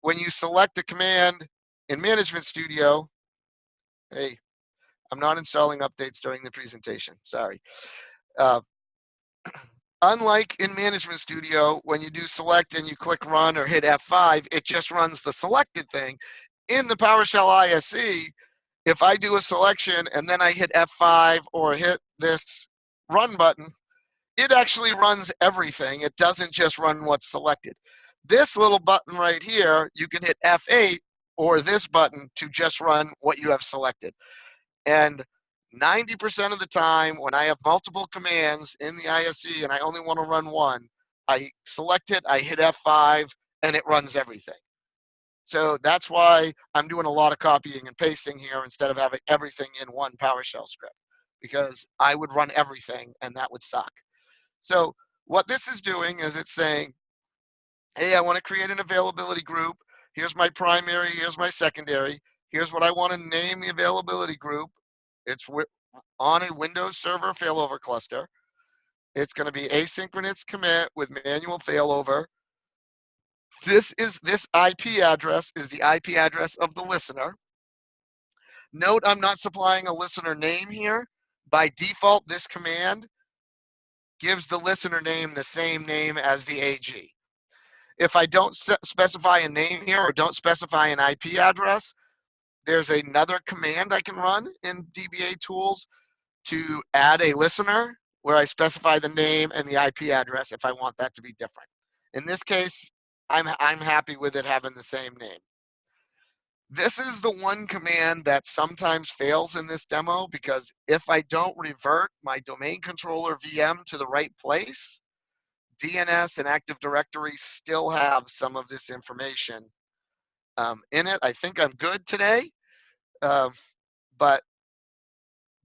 [SPEAKER 3] when you select a command in Management Studio, hey, I'm not installing updates during the presentation, sorry. Unlike in Management Studio, when you do select and you click run or hit F5, it just runs the selected thing. In the PowerShell ISE, if I do a selection and then I hit F5 or hit this run button, it actually runs everything. It doesn't just run what's selected. This little button right here, you can hit F8 or this button to just run what you have selected. And 90% of the time when I have multiple commands in the ISE and I only want to run one, I select it, I hit F5, and it runs everything. So that's why I'm doing a lot of copying and pasting here instead of having everything in one PowerShell script, because I would run everything and that would suck. So what this is doing is it's saying, hey, I want to create an availability group. Here's my primary, here's my secondary. Here's what I want to name the availability group. It's on a Windows Server failover cluster. It's going to be asynchronous commit with manual failover. This IP address is the IP address of the listener. Note I'm not supplying a listener name here. By default, this command gives the listener name the same name as the AG. If I don't specify a name here or don't specify an IP address, there's another command I can run in DBA Tools to add a listener where I specify the name and the IP address if I want that to be different. In this case, I'm happy with it having the same name. This is the one command that sometimes fails in this demo, because if I don't revert my domain controller VM to the right place, DNS and Active Directory still have some of this information in it. I think I'm good today, but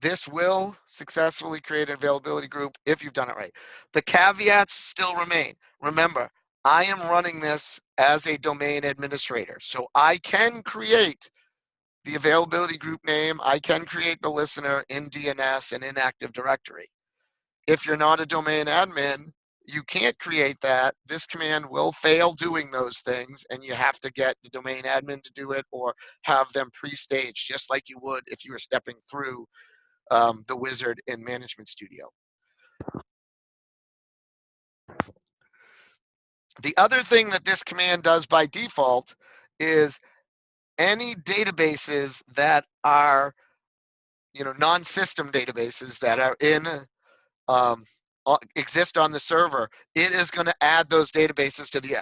[SPEAKER 3] this will successfully create an availability group if you've done it right. The caveats still remain. Remember, I am running this as a domain administrator, so I can create the availability group name. I can create the listener in DNS and in Active Directory. If you're not a domain admin, you can't create that. This command will fail doing those things, and you have to get the domain admin to do it or have them pre-staged, just like you would if you were stepping through the wizard in Management Studio. The other thing that this command does by default is any databases that are, non-system databases that are in exist on the server, it is going to add those databases to the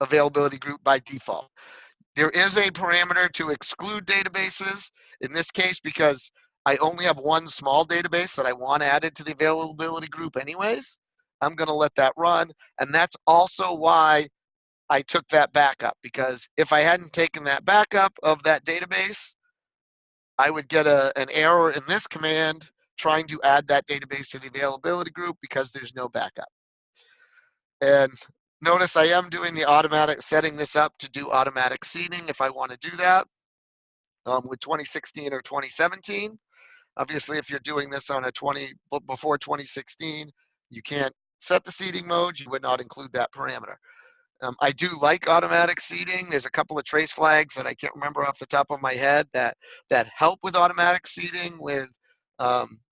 [SPEAKER 3] availability group by default. There is a parameter to exclude databases in this case, because I only have one small database that I want added to the availability group anyways. I'm going to let that run, and that's also why I took that backup, because if I hadn't taken that backup of that database, I would get an error in this command trying to add that database to the availability group because there's no backup. And notice I am doing the automatic, setting this up to do automatic seeding if I want to do that with 2016 or 2017. Obviously, if you're doing this on before 2016, you can't set the seeding mode. You would not include that parameter. I do like automatic seeding. There's a couple of trace flags that I can't remember off the top of my head that help with automatic seeding with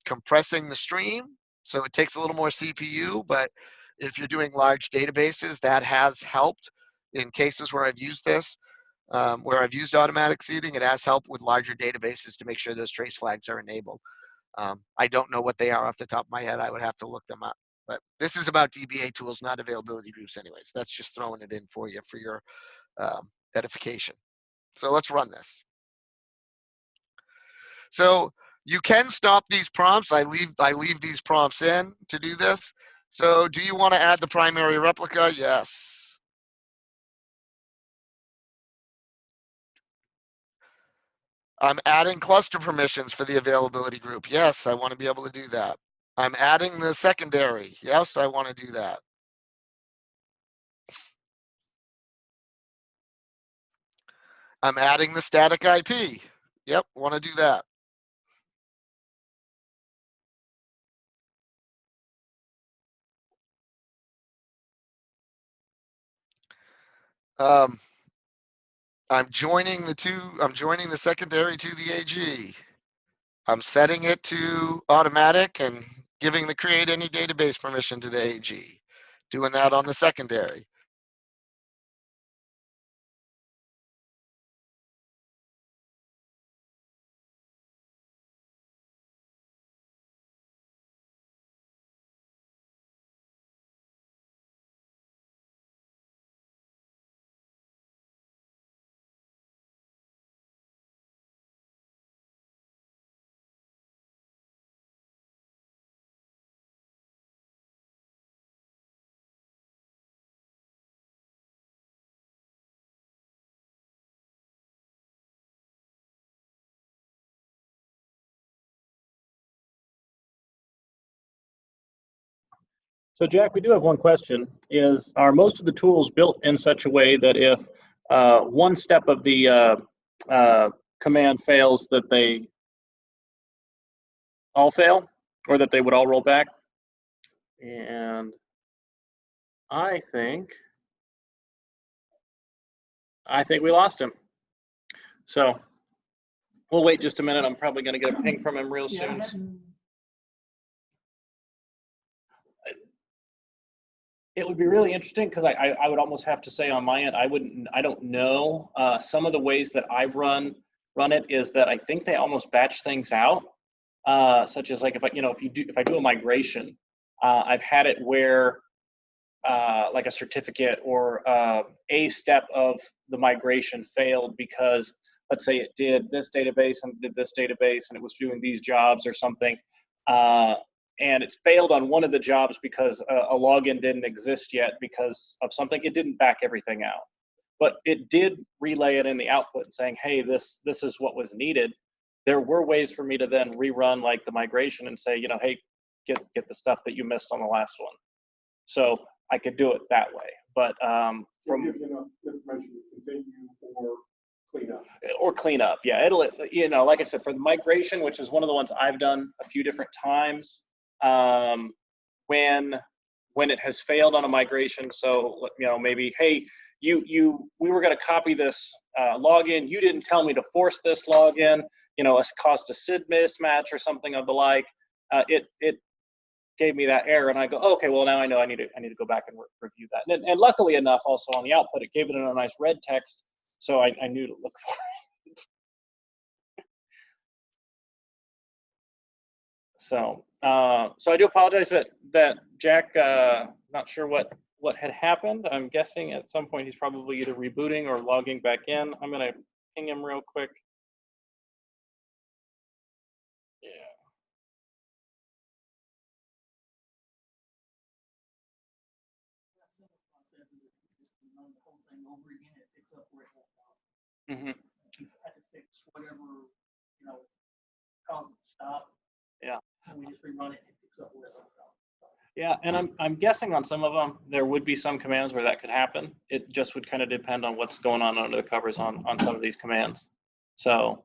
[SPEAKER 3] compressing the stream. So it takes a little more CPU, but if you're doing large databases, that has helped in cases where I've used this, where I've used automatic seeding. It has helped with larger databases to make sure those trace flags are enabled. I don't know what they are off the top of my head. I would have to look them up. But this is about DBA tools, not availability groups anyways. That's just throwing it in for you for your edification. So let's run this. So you can stop these prompts. I leave these prompts in to do this. So do you want to add the primary replica? Yes. I'm adding cluster permissions for the availability group. Yes, I want to be able to do that. I'm adding the secondary. Yes, I want to do that. I'm adding the static IP. Yep, want to do that. I'm joining the secondary to the AG. I'm setting it to automatic and giving the create any database permission to the AG. Doing that on the secondary.
[SPEAKER 1] So Jack, we do have one question. Are most of the tools built in such a way that if one step of the command fails, that they all fail, or that they would all roll back? And I think we lost him. So we'll wait just a minute. I'm probably going to get a ping from him real soon. It would be really interesting, because I would almost have to say on my end, I don't know. Some of the ways that I run it is that I think they almost batch things out, such as like if I do a migration, I've had it where like a certificate or a step of the migration failed because, let's say, it did this database and did this database and it was doing these jobs or something. And it failed on one of the jobs because a login didn't exist yet because of something. It didn't back everything out, but it did relay it in the output saying, hey, this is what was needed. There were ways for me to then rerun like the migration and say, hey, get the stuff that you missed on the last one. So I could do it that way, but from
[SPEAKER 2] enough information to continue or
[SPEAKER 1] clean up. Yeah, it'll, like I said, for the migration, which is one of the ones I've done a few different times, when it has failed on a migration. So maybe, hey, we were going to copy this login. You didn't tell me to force this login. It's caused a SID mismatch or something of the like. It gave me that error, and I go, okay, well, now I know I need to go back and review that. And luckily enough, also on the output, it gave it in a nice red text, so I knew to look for it. So I do apologize that Jack, not sure what had happened. I'm guessing at some point he's probably either rebooting or logging back in. I'm gonna ping him real quick. Yeah. Mm-hmm. Yeah. And we just rerun it and it picks up where it left off. Yeah, and I'm guessing on some of them there would be some commands where that could happen. It just would kind of depend on what's going on under the covers on some of these commands. So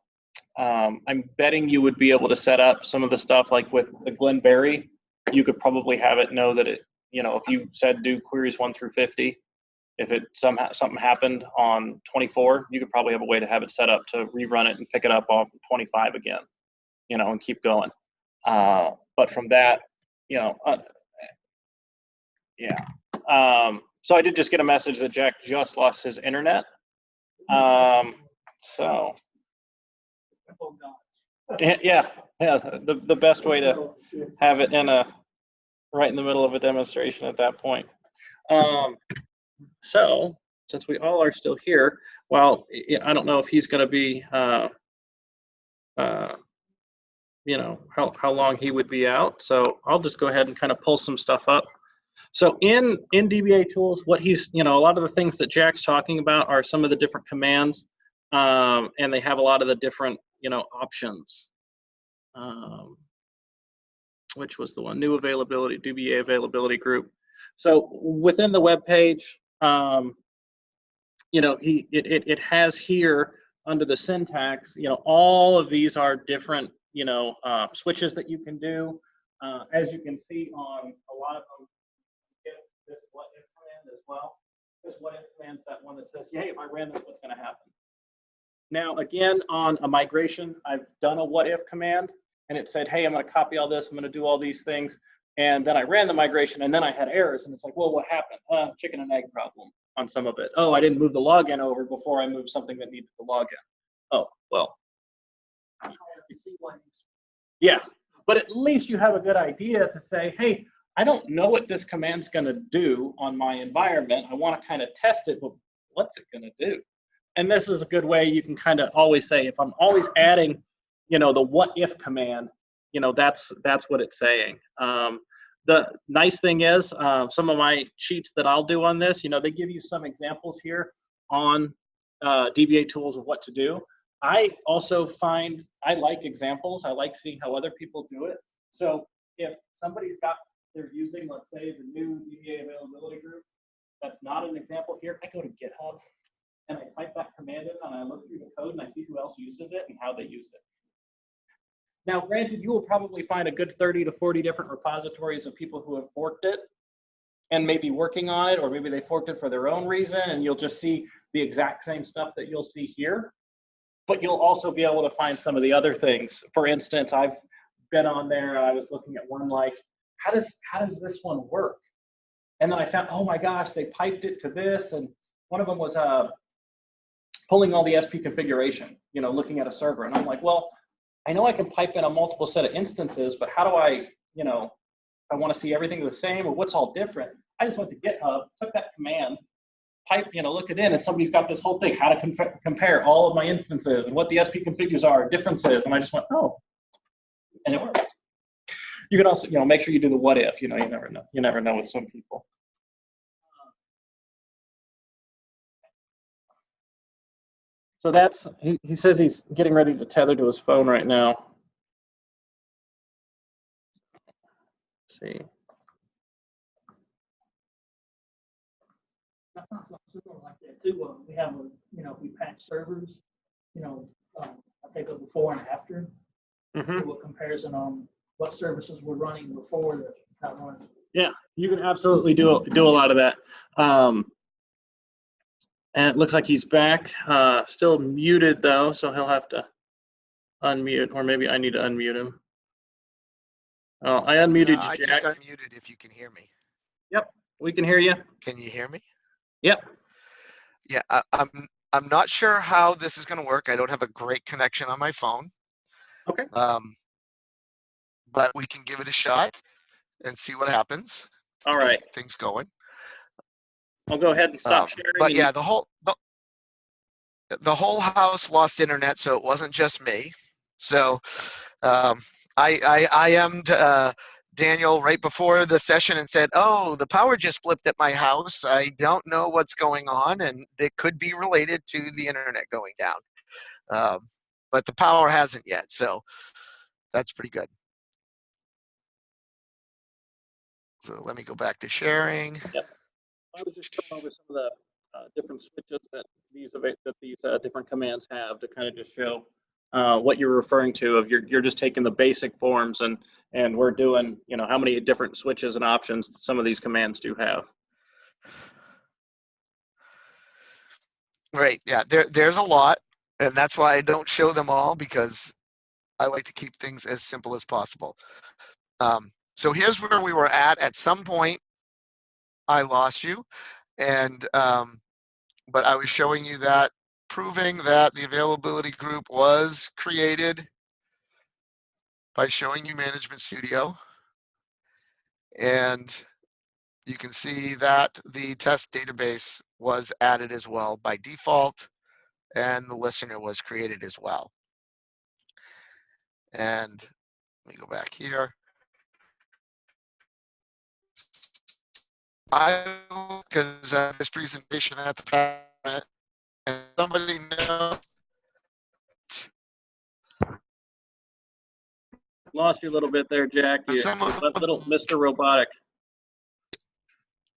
[SPEAKER 1] I'm betting you would be able to set up some of the stuff like with the Glenberry. You could probably have it know that it, if you said do queries 1 through 50, if it something happened on 24, you could probably have a way to have it set up to rerun it and pick it up off 25 again, and keep going. But from that, yeah. So I did just get a message that Jack just lost his internet. So yeah, the best way to have it right in the middle of a demonstration at that point. So since we all are still here, well, I don't know if he's going to be, how long he would be out. So I'll just go ahead and kind of pull some stuff up. So in DBA Tools, what he's, a lot of the things that Jack's talking about are some of the different commands, and they have a lot of the different, options. Which was the one, new availability, DBA availability group. So within the web page, it has here under the syntax, all of these are different, switches that you can do. As you can see on a lot of them, get this button command as well. This what if commands, that one that says, hey, if I ran this, what's going to happen? Now, again, on a migration, I've done a what if command, and it said, hey, I'm going to copy all this, I'm going to do all these things. And then I ran the migration, and then I had errors, and it's like, well, what happened? Chicken and egg problem on some of it. Oh, I didn't move the login over before I moved something that needed the login. Oh, well. Yeah, but at least you have a good idea to say, hey, I don't know what this command's going to do on my environment. I want to kind of test it, but what's it going to do? And this is a good way you can kind of always say, if I'm always adding, you know, the what if command, you know, that's what it's saying. The nice thing is, some of my sheets that I'll do on this, you know, they give you some examples here on DBA Tools of what to do. I also find I like examples. I like seeing how other people do it. So if somebody's got, they're using, let's say, the new DBA availability group, that's not an example here, I go to GitHub and I type that command in and I look through the code and I see who else uses it and how they use it. Now, granted, you will probably find a good 30 to 40 different repositories of people who have forked it and maybe working on it, or maybe they forked it for their own reason, and you'll just see the exact same stuff that you'll see here. But you'll also be able to find some of the other things. For instance, I've been on there, I was looking at one like, how does this one work? And then I found, oh my gosh, they piped it to this, and one of them was pulling all the SP configuration, you know, looking at a server. And I'm like, well, I know I can pipe in a multiple set of instances, but how do I, you know, I want to see everything the same or what's all different. I just went to GitHub, took that command, pipe, you know, look it in, and somebody's got this whole thing, how to compare all of my instances and what the SP configs are, differences. And I just went, oh, and it works. You can also, you know, make sure you do the what if, you know, you never know. You never know with some people. So that's, he says he's getting ready to tether to his phone right now. Let's see.
[SPEAKER 4] That's not something similar like that too. We have, you know, we patch servers, you know, I take a before and after, do a comparison on what services were running before that not running.
[SPEAKER 1] Yeah, you can absolutely do a lot of that. And it looks like he's back, still muted though, so he'll have to unmute, or maybe I need to unmute him. Oh, I unmuted you,
[SPEAKER 3] I
[SPEAKER 1] Jack.
[SPEAKER 3] just unmuted if you can hear me.
[SPEAKER 1] Yep, we can hear you.
[SPEAKER 3] Can you hear me?
[SPEAKER 1] Yep.
[SPEAKER 3] Yeah, I'm not sure how this is going to work. I don't have a great connection on my phone.
[SPEAKER 1] Okay.
[SPEAKER 3] But we can give it a shot and see what happens.
[SPEAKER 1] All right.
[SPEAKER 3] Get things going.
[SPEAKER 1] I'll go ahead and stop sharing.
[SPEAKER 3] But yeah, the whole house lost internet, so it wasn't just me. So I IM'd Daniel right before the session and said, oh, the power just blipped at my house. I don't know what's going on, and it could be related to the internet going down. But the power hasn't yet, so that's pretty good. So let me go back to sharing.
[SPEAKER 1] Yep. I was just going over some of the different switches that these different commands have to kind of just show what you're referring to. Of you're just taking the basic forms and we're doing, you know, how many different switches and options some of these commands do have.
[SPEAKER 3] Right. Yeah. There's a lot, and that's why I don't show them all, because I like to keep things as simple as possible. So here's where we were at some point. I lost you, and but I was showing you that, proving that the availability group was created by showing you Management Studio, and you can see that the test database was added as well by default, and the listener was created as well. And let me go back here. Because this presentation at the time, and somebody knows.
[SPEAKER 1] Lost you a little bit there, Jack. You little Mr. Robotic.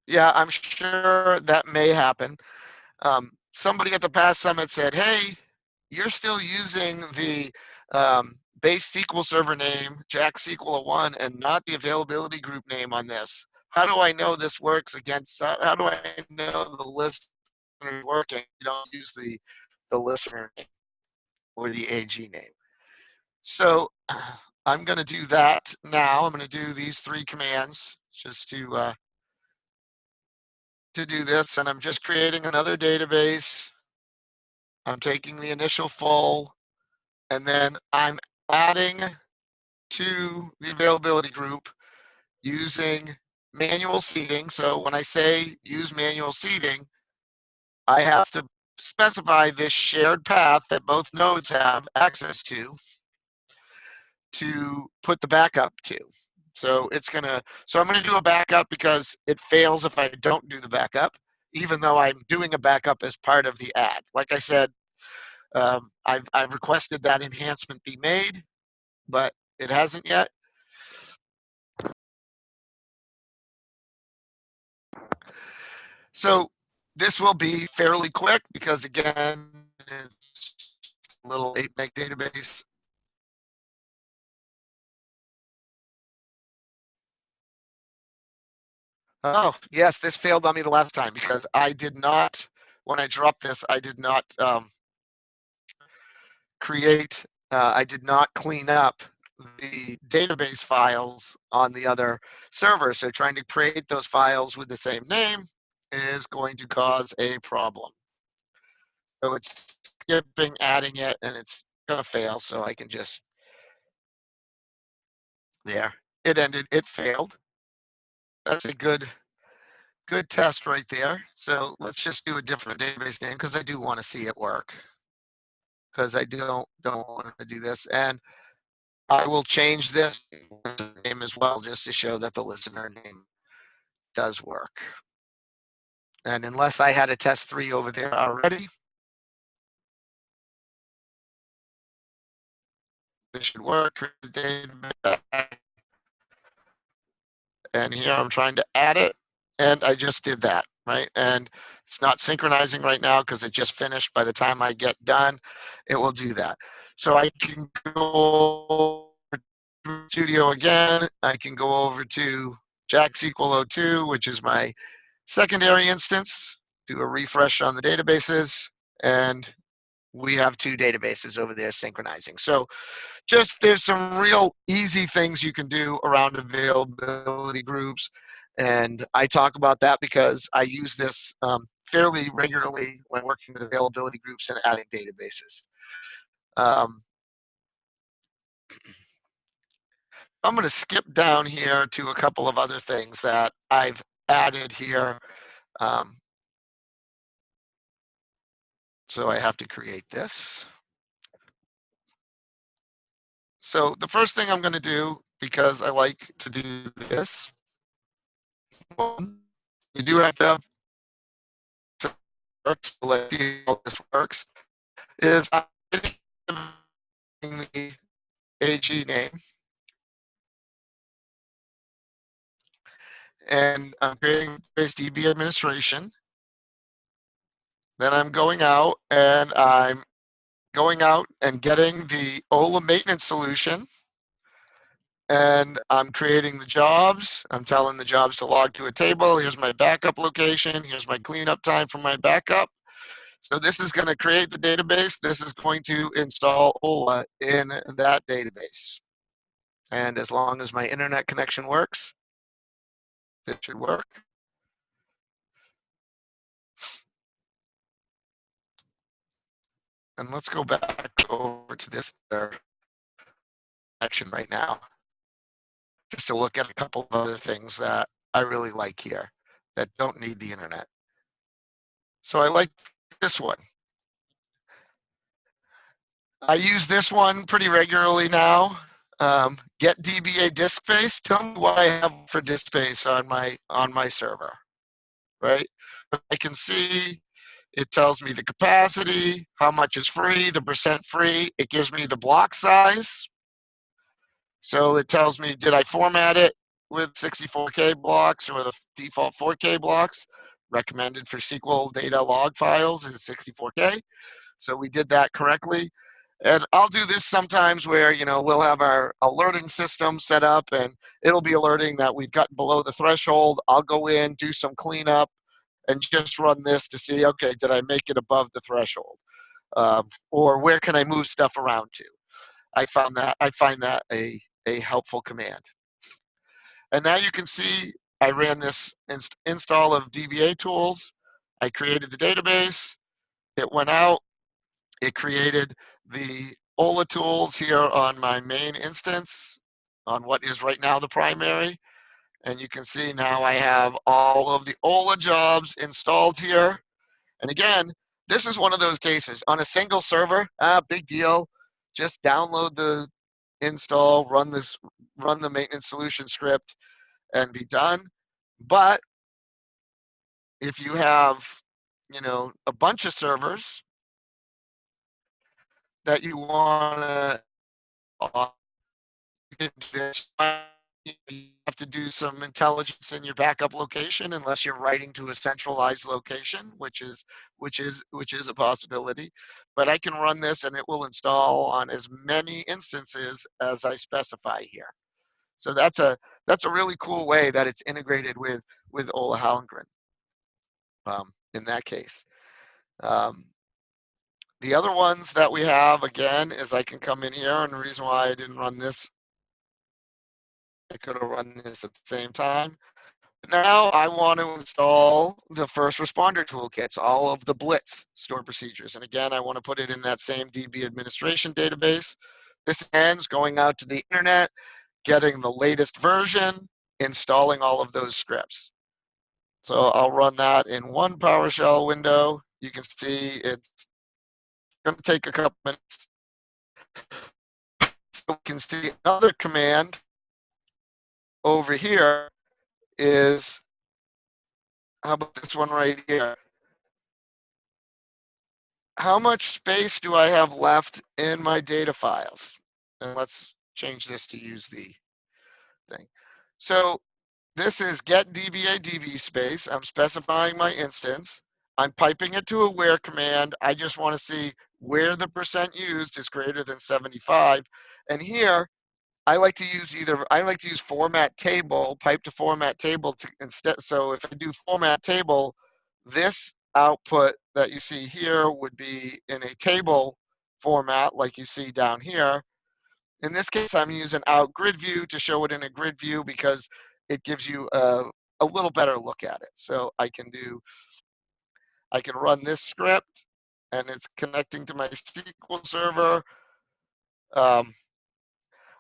[SPEAKER 3] Yeah, I'm sure that may happen. Somebody at the past summit said, hey, you're still using the base SQL Server name, Jack SQL 1, and not the availability group name on this. How do I know this works against, how do I know the list listener is working, you don't use the listener name or the AG name. So I'm going to do that now. I'm going to do these 3 commands just to do this, and I'm just creating another database. I'm taking the initial full, and then I'm adding to the availability group using manual seeding. So when I say use manual seeding, I have to specify this shared path that both nodes have access to put the backup to. So I'm gonna do a backup because it fails if I don't do the backup, even though I'm doing a backup as part of the add. Like I said, I've requested that enhancement be made, but it hasn't yet. So this will be fairly quick because, again, it's a little 8 meg database. Oh, yes, this failed on me the last time because I did not, when I dropped this, I did not I did not clean up the database files on the other server. So trying to create those files with the same name is going to cause a problem. So it's skipping, adding it, and it's going to fail. So I can just, there, it ended, it failed. That's a good test right there. So let's just do a different database name because I do want to see it work. Because I don't want to do this. And I will change this name as well just to show that the listener name does work. And unless I had a test 3 over there already, this should work. And here I'm trying to add it, and I just did that, right? And it's not synchronizing right now because it just finished. By the time I get done, it will do that. So I can go to Studio again. I can go over to Jack SQL 02, which is my secondary instance, do a refresh on the databases, and we have 2 databases over there synchronizing. So just there's some real easy things you can do around availability groups. And I talk about that because I use this fairly regularly when working with availability groups and adding databases. I'm going to skip down here to a couple of other things that I've added here. So I have to create this. So the first thing I'm going to do, because I like to do this, you do have to let's see how this works, is I'm the AG name. And I'm creating base DB administration. Then I'm going out and getting the OLA maintenance solution. And I'm creating the jobs. I'm telling the jobs to log to a table. Here's my backup location. Here's my cleanup time for my backup. So this is going to create the database. This is going to install OLA in that database. And as long as my internet connection works, it should work. And let's go back over to this action right now, just to look at a couple of other things that I really like here that don't need the internet. So I like this one. I use this one pretty regularly now. Get DBA disk space. Tell me what I have for disk space on my server, right? I can see it tells me the capacity, how much is free, the % free. It gives me the block size. So it tells me, did I format it with 64K blocks or the default 4K blocks? Recommended for SQL data log files is 64K. So we did that correctly. And I'll do this sometimes where, we'll have our alerting system set up and it'll be alerting that we've gotten below the threshold. I'll go in, do some cleanup, and just run this to see, okay, did I make it above the threshold? Or where can I move stuff around to? I find that a helpful command. And now you can see I ran this install of DBA Tools. I created the database. It went out. It created the OLA tools here on my main instance on what is right now the primary. And you can see now I have all of the OLA jobs installed here. And again, this is one of those cases on a single server, big deal. Just download the install, run the maintenance solution script and be done. But if you have, a bunch of servers that you want to, you have to do some intelligence in your backup location unless you're writing to a centralized location, which is a possibility. But I can run this and it will install on as many instances as I specify here. So that's a really cool way that it's integrated with Ola Hallengren. In that case. The other ones that we have, again, is I can come in here, and the reason why I didn't run this, I could have run this at the same time. But now I want to install the first responder toolkits, all of the Blitz stored procedures. And again, I want to put it in that same DB administration database. This ends going out to the internet, getting the latest version, installing all of those scripts. So I'll run that in one PowerShell window. You can see it's going to take a couple minutes. So we can see another command over here is, how about this one right here? How much space do I have left in my data files? And let's change this to use the thing. So this is get DBA DB space. I'm specifying my instance. I'm piping it to a where command. I just want to see where the percent used is greater than 75. And here, I like to use format table, pipe to format table to instead. So if I do format table, this output that you see here would be in a table format like you see down here. In this case, I'm using out grid view to show it in a grid view because it gives you a little better look at it. So I can run this script and it's connecting to my SQL server.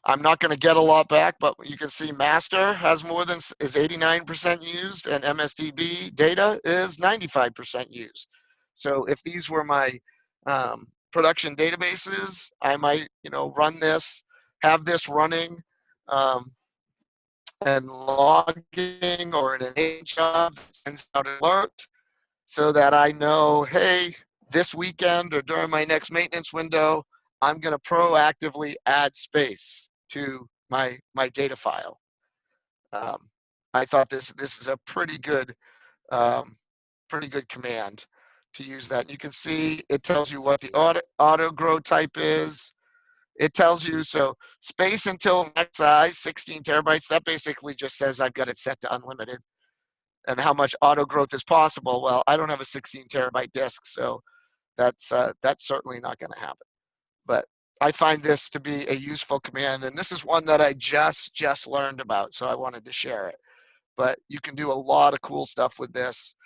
[SPEAKER 3] I'm not going to get a lot back, but you can see master is 89% used and MSDB data is 95% used. So if these were my production databases, I might, run this, have this running and logging or in an A job that sends out an alert so that I know, hey, this weekend or during my next maintenance window, I'm going to proactively add space to my data file. I thought this is a pretty good command to use that. You can see it tells you what the auto grow type is. It tells you, so space until max size, 16 terabytes, that basically just says I've got it set to unlimited. And how much auto growth is possible? Well, I don't have a 16 terabyte disk, so that's certainly not going to happen. But I find this to be a useful command, and this is one that I just learned about, so I wanted to share it. But you can do a lot of cool stuff with this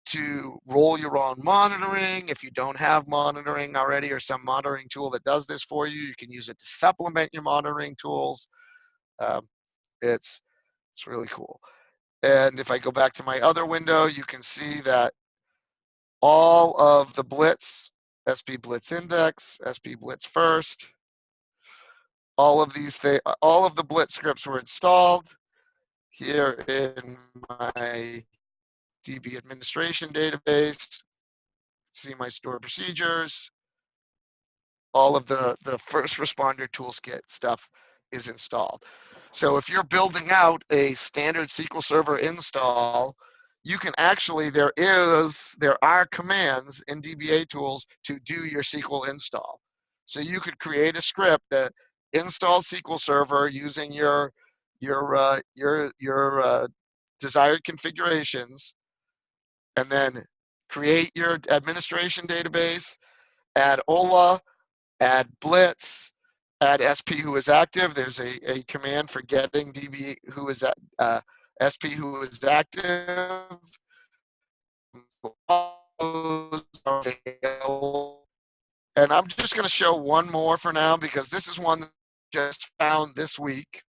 [SPEAKER 3] to roll your own monitoring. If you don't have monitoring already or some monitoring tool that does this for you, you can use it to supplement your monitoring tools. It's really cool. And if I go back to my other window, you can see that all of the Blitz, SP Blitz Index, SP Blitz First, all of the Blitz scripts were installed here in my DB administration database. See my stored procedures. All of the first responder toolkit stuff is installed. So if you're building out a standard SQL Server install, you can actually, there are commands in DBA Tools to do your SQL install. So you could create a script that installs SQL Server using your desired configurations, and then create your administration database, add OLA, add Blitz, add SP who is active. There's a command for getting DB who is SP who is active. And I'm just going to show one more for now because this is one that I just found this week.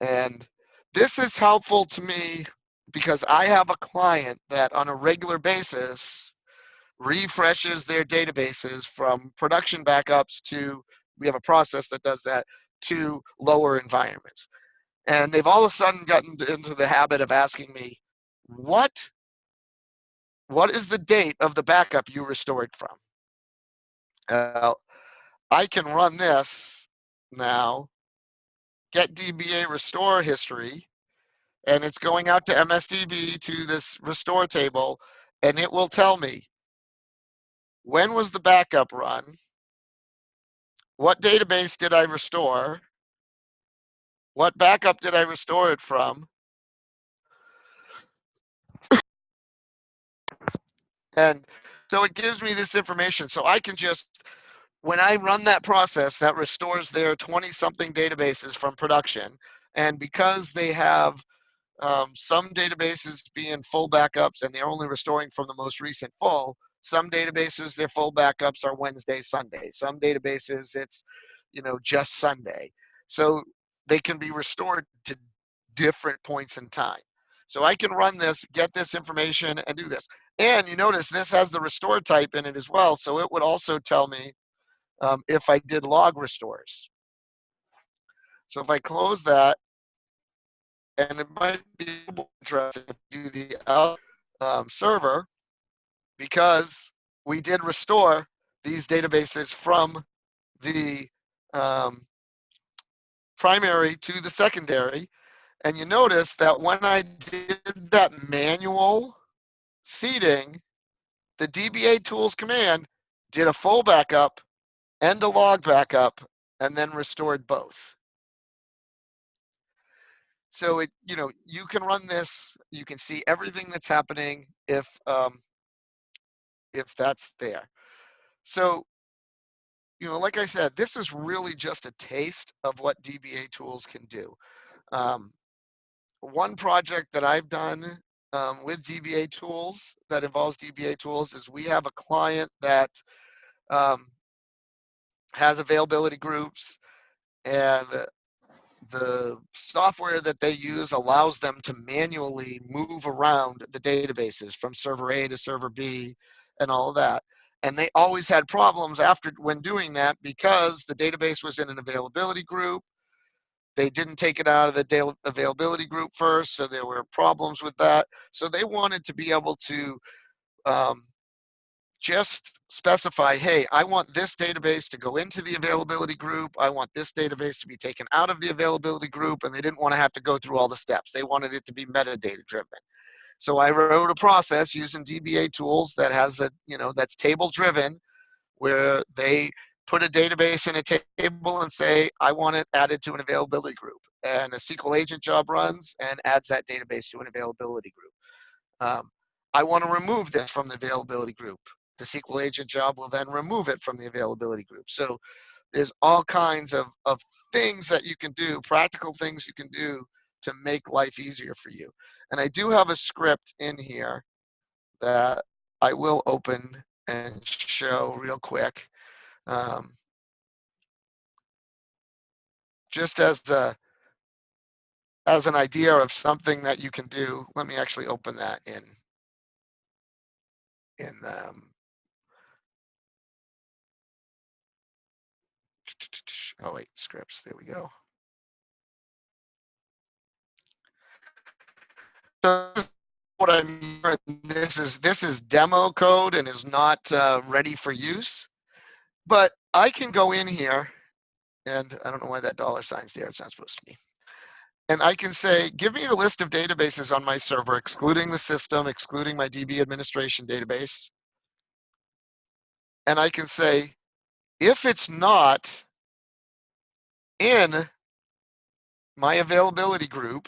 [SPEAKER 3] And this is helpful to me because I have a client that on a regular basis refreshes their databases from production backups to, we have a process that does that, to lower environments. And they've all of a sudden gotten into the habit of asking me, what is the date of the backup you restored from? I can run this now, get DBA restore history, and it's going out to MSDB to this restore table, and it will tell me when was the backup run, what database did I restore, what backup did I restore it from, and so it gives me this information. So I can just, when I run that process, that restores their 20-something databases from production, and because they have some databases being full backups and they're only restoring from the most recent full. Some databases, their full backups are Wednesday, Sunday. Some databases, it's, just Sunday. So they can be restored to different points in time. So I can run this, get this information, and do this. And you notice this has the restore type in it as well. So it would also tell me if I did log restores. So if I close that, and it might be interesting to do the server because we did restore these databases from the primary to the secondary. And you notice that when I did that manual seeding, the DBA Tools command did a full backup and a log backup and then restored both. So you can run this, you can see everything that's happening if that's there. So, like I said, this is really just a taste of what DBA Tools can do. One project that I've done with DBA Tools that involves DBA Tools is we have a client that has availability groups, and the software that they use allows them to manually move around the databases from server A to server B and all of that. And they always had problems when doing that because the database was in an availability group. They didn't take it out of the availability group first, so there were problems with that. So they wanted to be able to just specify, hey, I want this database to go into the availability group. I want this database to be taken out of the availability group, and they didn't want to have to go through all the steps. They wanted it to be metadata driven. So I wrote a process using DBA Tools that has that's table driven, where they put a database in a table and say, I want it added to an availability group. And a SQL agent job runs and adds that database to an availability group. I want to remove this from the availability group. The SQL agent job will then remove it from the availability group. So there's all kinds of things that you can do, practical things you can do to make life easier for you. And I do have a script in here that I will open and show real quick. Just as an idea of something that you can do. Let me actually open that in oh wait, scripts, there we go. So what I mean, this is demo code and is not ready for use, but I can go in here, and I don't know why that $sign's there, it's not supposed to be. And I can say, give me the list of databases on my server, excluding the system, excluding my DB administration database. And I can say, if it's not in my availability group,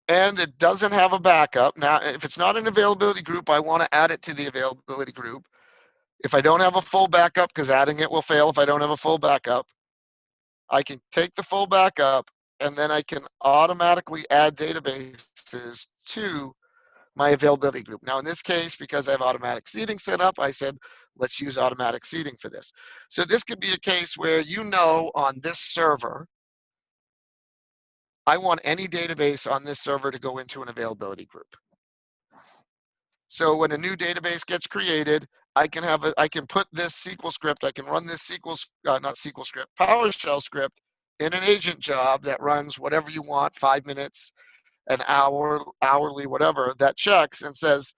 [SPEAKER 3] and it doesn't have a backup. Now, if it's not an availability group, I want to add it to the availability group. If I don't have a full backup, because adding it will fail if I don't have a full backup, I can take the full backup, and then I can automatically add databases to my availability group. Now, in this case, because I have automatic seeding set up, I said, let's use automatic seeding for this. So this could be a case where on this server, I want any database on this server to go into an availability group. So when a new database gets created, I can put this SQL script, I can run this PowerShell script in an agent job that runs whatever you want, 5 minutes, an hour, hourly, whatever, that checks and says,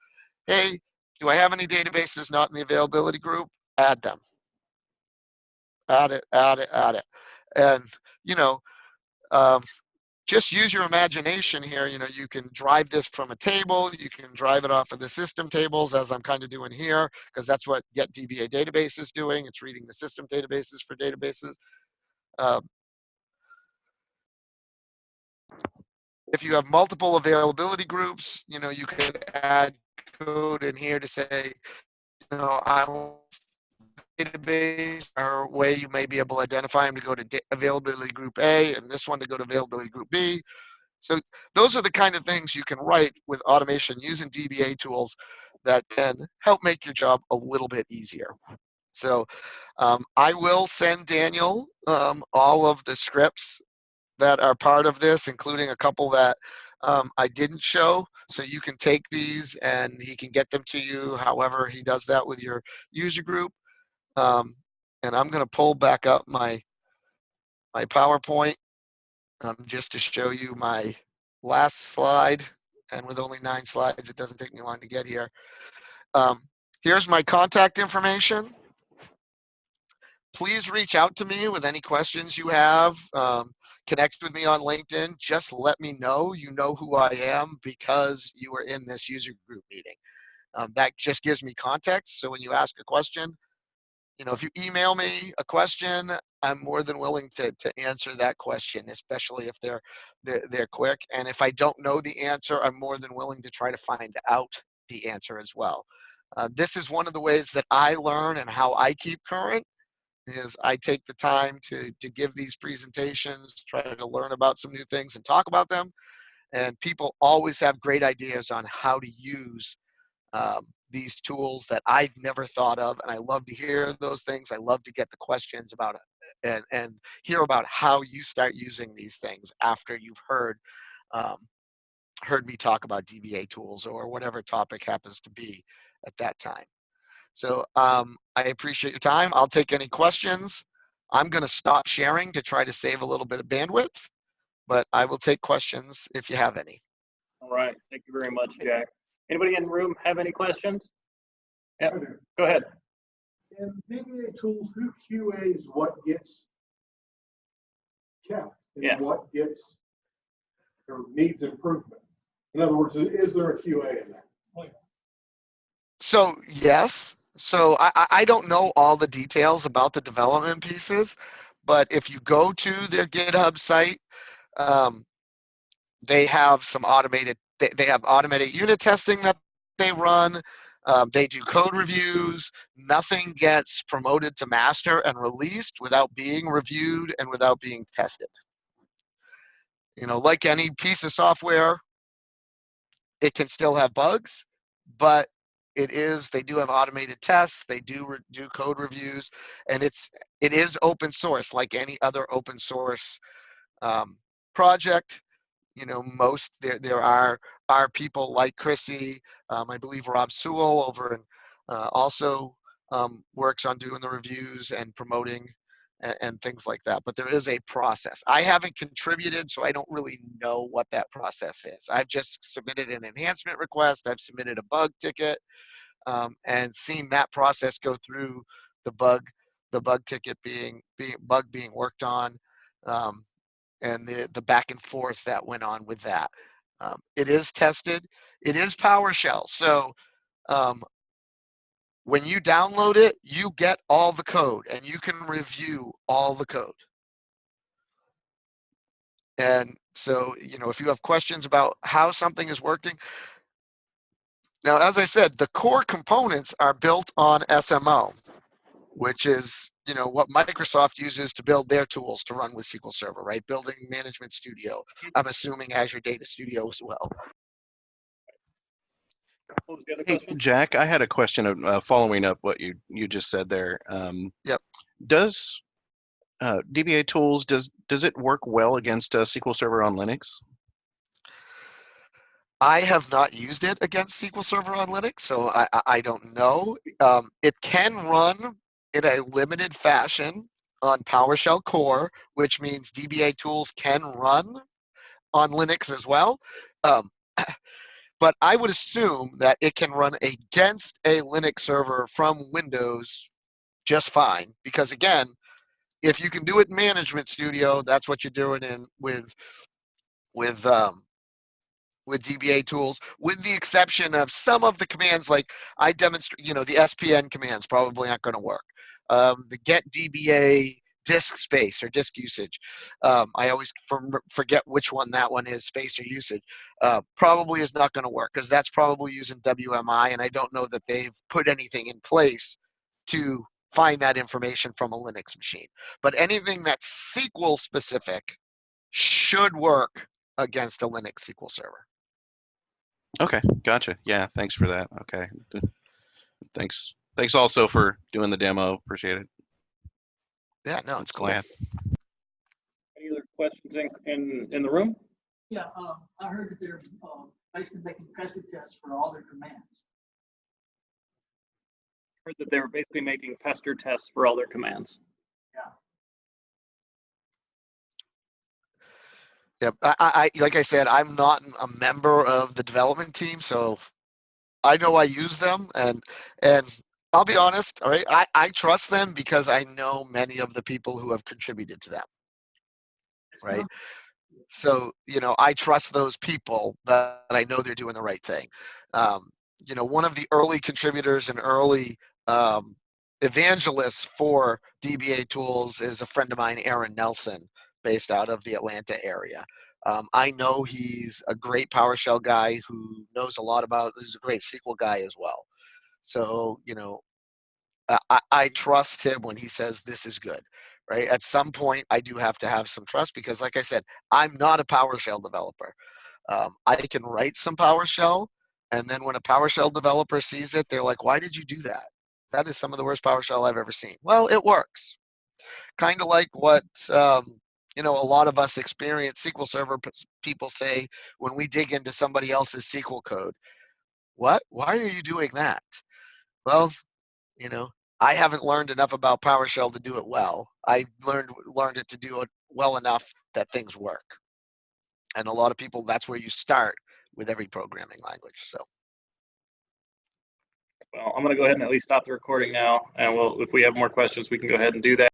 [SPEAKER 3] hey, do I have any databases not in the availability group? Add them. Add it, add it, add it. And, just use your imagination here. You can drive this from a table. You can drive it off of the system tables, as I'm kind of doing here, because that's what Get DBA Database is doing. It's reading the system databases for databases. If you have multiple availability groups, you could add code in here to say, I want database or way you may be able to identify them to go to availability group A and this one to go to availability group B. So those are the kind of things you can write with automation using DBA tools that can help make your job a little bit easier. So I will send Daniel all of the scripts that are part of this, including a couple that I didn't show. So you can take these and he can get them to you however he does that with your user group. And I'm going to pull back up my PowerPoint just to show you my last slide. And with only 9 slides, it doesn't take me long to get here. Here's my contact information. Please reach out to me with any questions you have. Connect with me on LinkedIn. Just let me know you know who I am because you were in this user group meeting. That just gives me context. So when you ask a question, if you email me a question, I'm more than willing to answer that question, especially if they're quick. And if I don't know the answer, I'm more than willing to try to find out the answer as well. This is one of the ways that I learn and how I keep current is I take the time to give these presentations, try to learn about some new things and talk about them. And people always have great ideas on how to use these tools that I've never thought of, and I love to hear those things. I love to get the questions about it and hear about how you start using these things after you've heard me talk about DBA tools or whatever topic happens to be at that time. So I appreciate your time. I'll take any questions. I'm going to stop sharing to try to save a little bit of bandwidth, but I will take questions if you have any.
[SPEAKER 1] All right. Thank you very much, Jack. Anybody in the room have any questions? Yeah, go ahead.
[SPEAKER 2] In DBA tools, who QAs what gets kept and what gets or needs improvement? In other words, is there a QA in there?
[SPEAKER 3] So yes. So I don't know all the details about the development pieces, but if you go to their GitHub site, they have some automated unit testing that they run. They do code reviews. Nothing gets promoted to master and released without being reviewed and without being tested. Like any piece of software, it can still have bugs, but they do have automated tests. They do code reviews, and it is open source like any other open source project. There are people like Chrissy, I believe Rob Sewell over and also works on doing the reviews and promoting and things like that. But there is a process. I haven't contributed, so I don't really know what that process is. I've just submitted an enhancement request. I've submitted a bug ticket and seen that process go through the bug ticket being worked on. And the back and forth that went on with that. It is tested. It is PowerShell. So when you download it, you get all the code and you can review all the code. And so, you know, if you have questions about how something is working, now, as I said, the core components are built on SMO, which is, you know, what Microsoft uses to build their tools to run with SQL Server, right? Building Management Studio. I'm assuming Azure Data Studio as well.
[SPEAKER 1] What was the other
[SPEAKER 5] Hey,
[SPEAKER 1] question?
[SPEAKER 5] Jack, I had a question of following up what you just said there.
[SPEAKER 3] Yep.
[SPEAKER 5] Does DBA Tools, does it work well against SQL Server on Linux?
[SPEAKER 3] I have not used it against SQL Server on Linux, so I don't know. It can run in a limited fashion on PowerShell core, which means DBA Tools can run on Linux as well. But I would assume that it can run against a Linux server from Windows just fine, because again, if you can do it in Management Studio, that's what you're doing in with DBA Tools, with the exception of some of the commands, like I demonstrate, you know, the SPN commands probably aren't going to work. The get DBA disk space or disk usage, I always forget which one that one is, space or usage, probably is not going to work, because that's probably using WMI, and I don't know that they've put anything in place to find that information from a Linux machine. But anything that's SQL specific should work against a Linux SQL server.
[SPEAKER 5] Okay, gotcha. Yeah, thanks for that. Okay, thanks. Thanks also for doing the demo. Appreciate it.
[SPEAKER 3] Yeah, no, it's cool.
[SPEAKER 5] Glad.
[SPEAKER 1] Any other questions in the room?
[SPEAKER 4] Yeah, I heard that they're basically making pester tests for all their commands.
[SPEAKER 1] Heard that they were basically making pester tests for all their commands.
[SPEAKER 3] Yep. I like I said, I'm not a member of the development team, so I know I use them, and I'll be honest, all right, I trust them because I know many of the people who have contributed to them, right? So, you know, I trust those people that I know they're doing the right thing. You know, one of the early contributors and early evangelists for DBA Tools is a friend of mine, Aaron Nelson, based out of the Atlanta area. I know he's a great PowerShell guy who knows a lot about, he's a great SQL guy as well. So, you know, I trust him when he says this is good, right? At some point, I do have to have some trust because, like I said, I'm not a PowerShell developer. I can write some PowerShell, and then when a PowerShell developer sees it, they're like, why did you do that? That is some of the worst PowerShell I've ever seen. Well, it works. Kind of like what you know, a lot of us experienced SQL Server people say when we dig into somebody else's SQL code. What? Why are you doing that? Well, you know, I haven't learned enough about PowerShell to do it well. I learned it to do it well enough that things work. And a lot of people, that's where you start with every programming language. So.
[SPEAKER 1] Well, I'm going to go ahead and at least stop the recording now, and if we have more questions, we can go ahead and do that.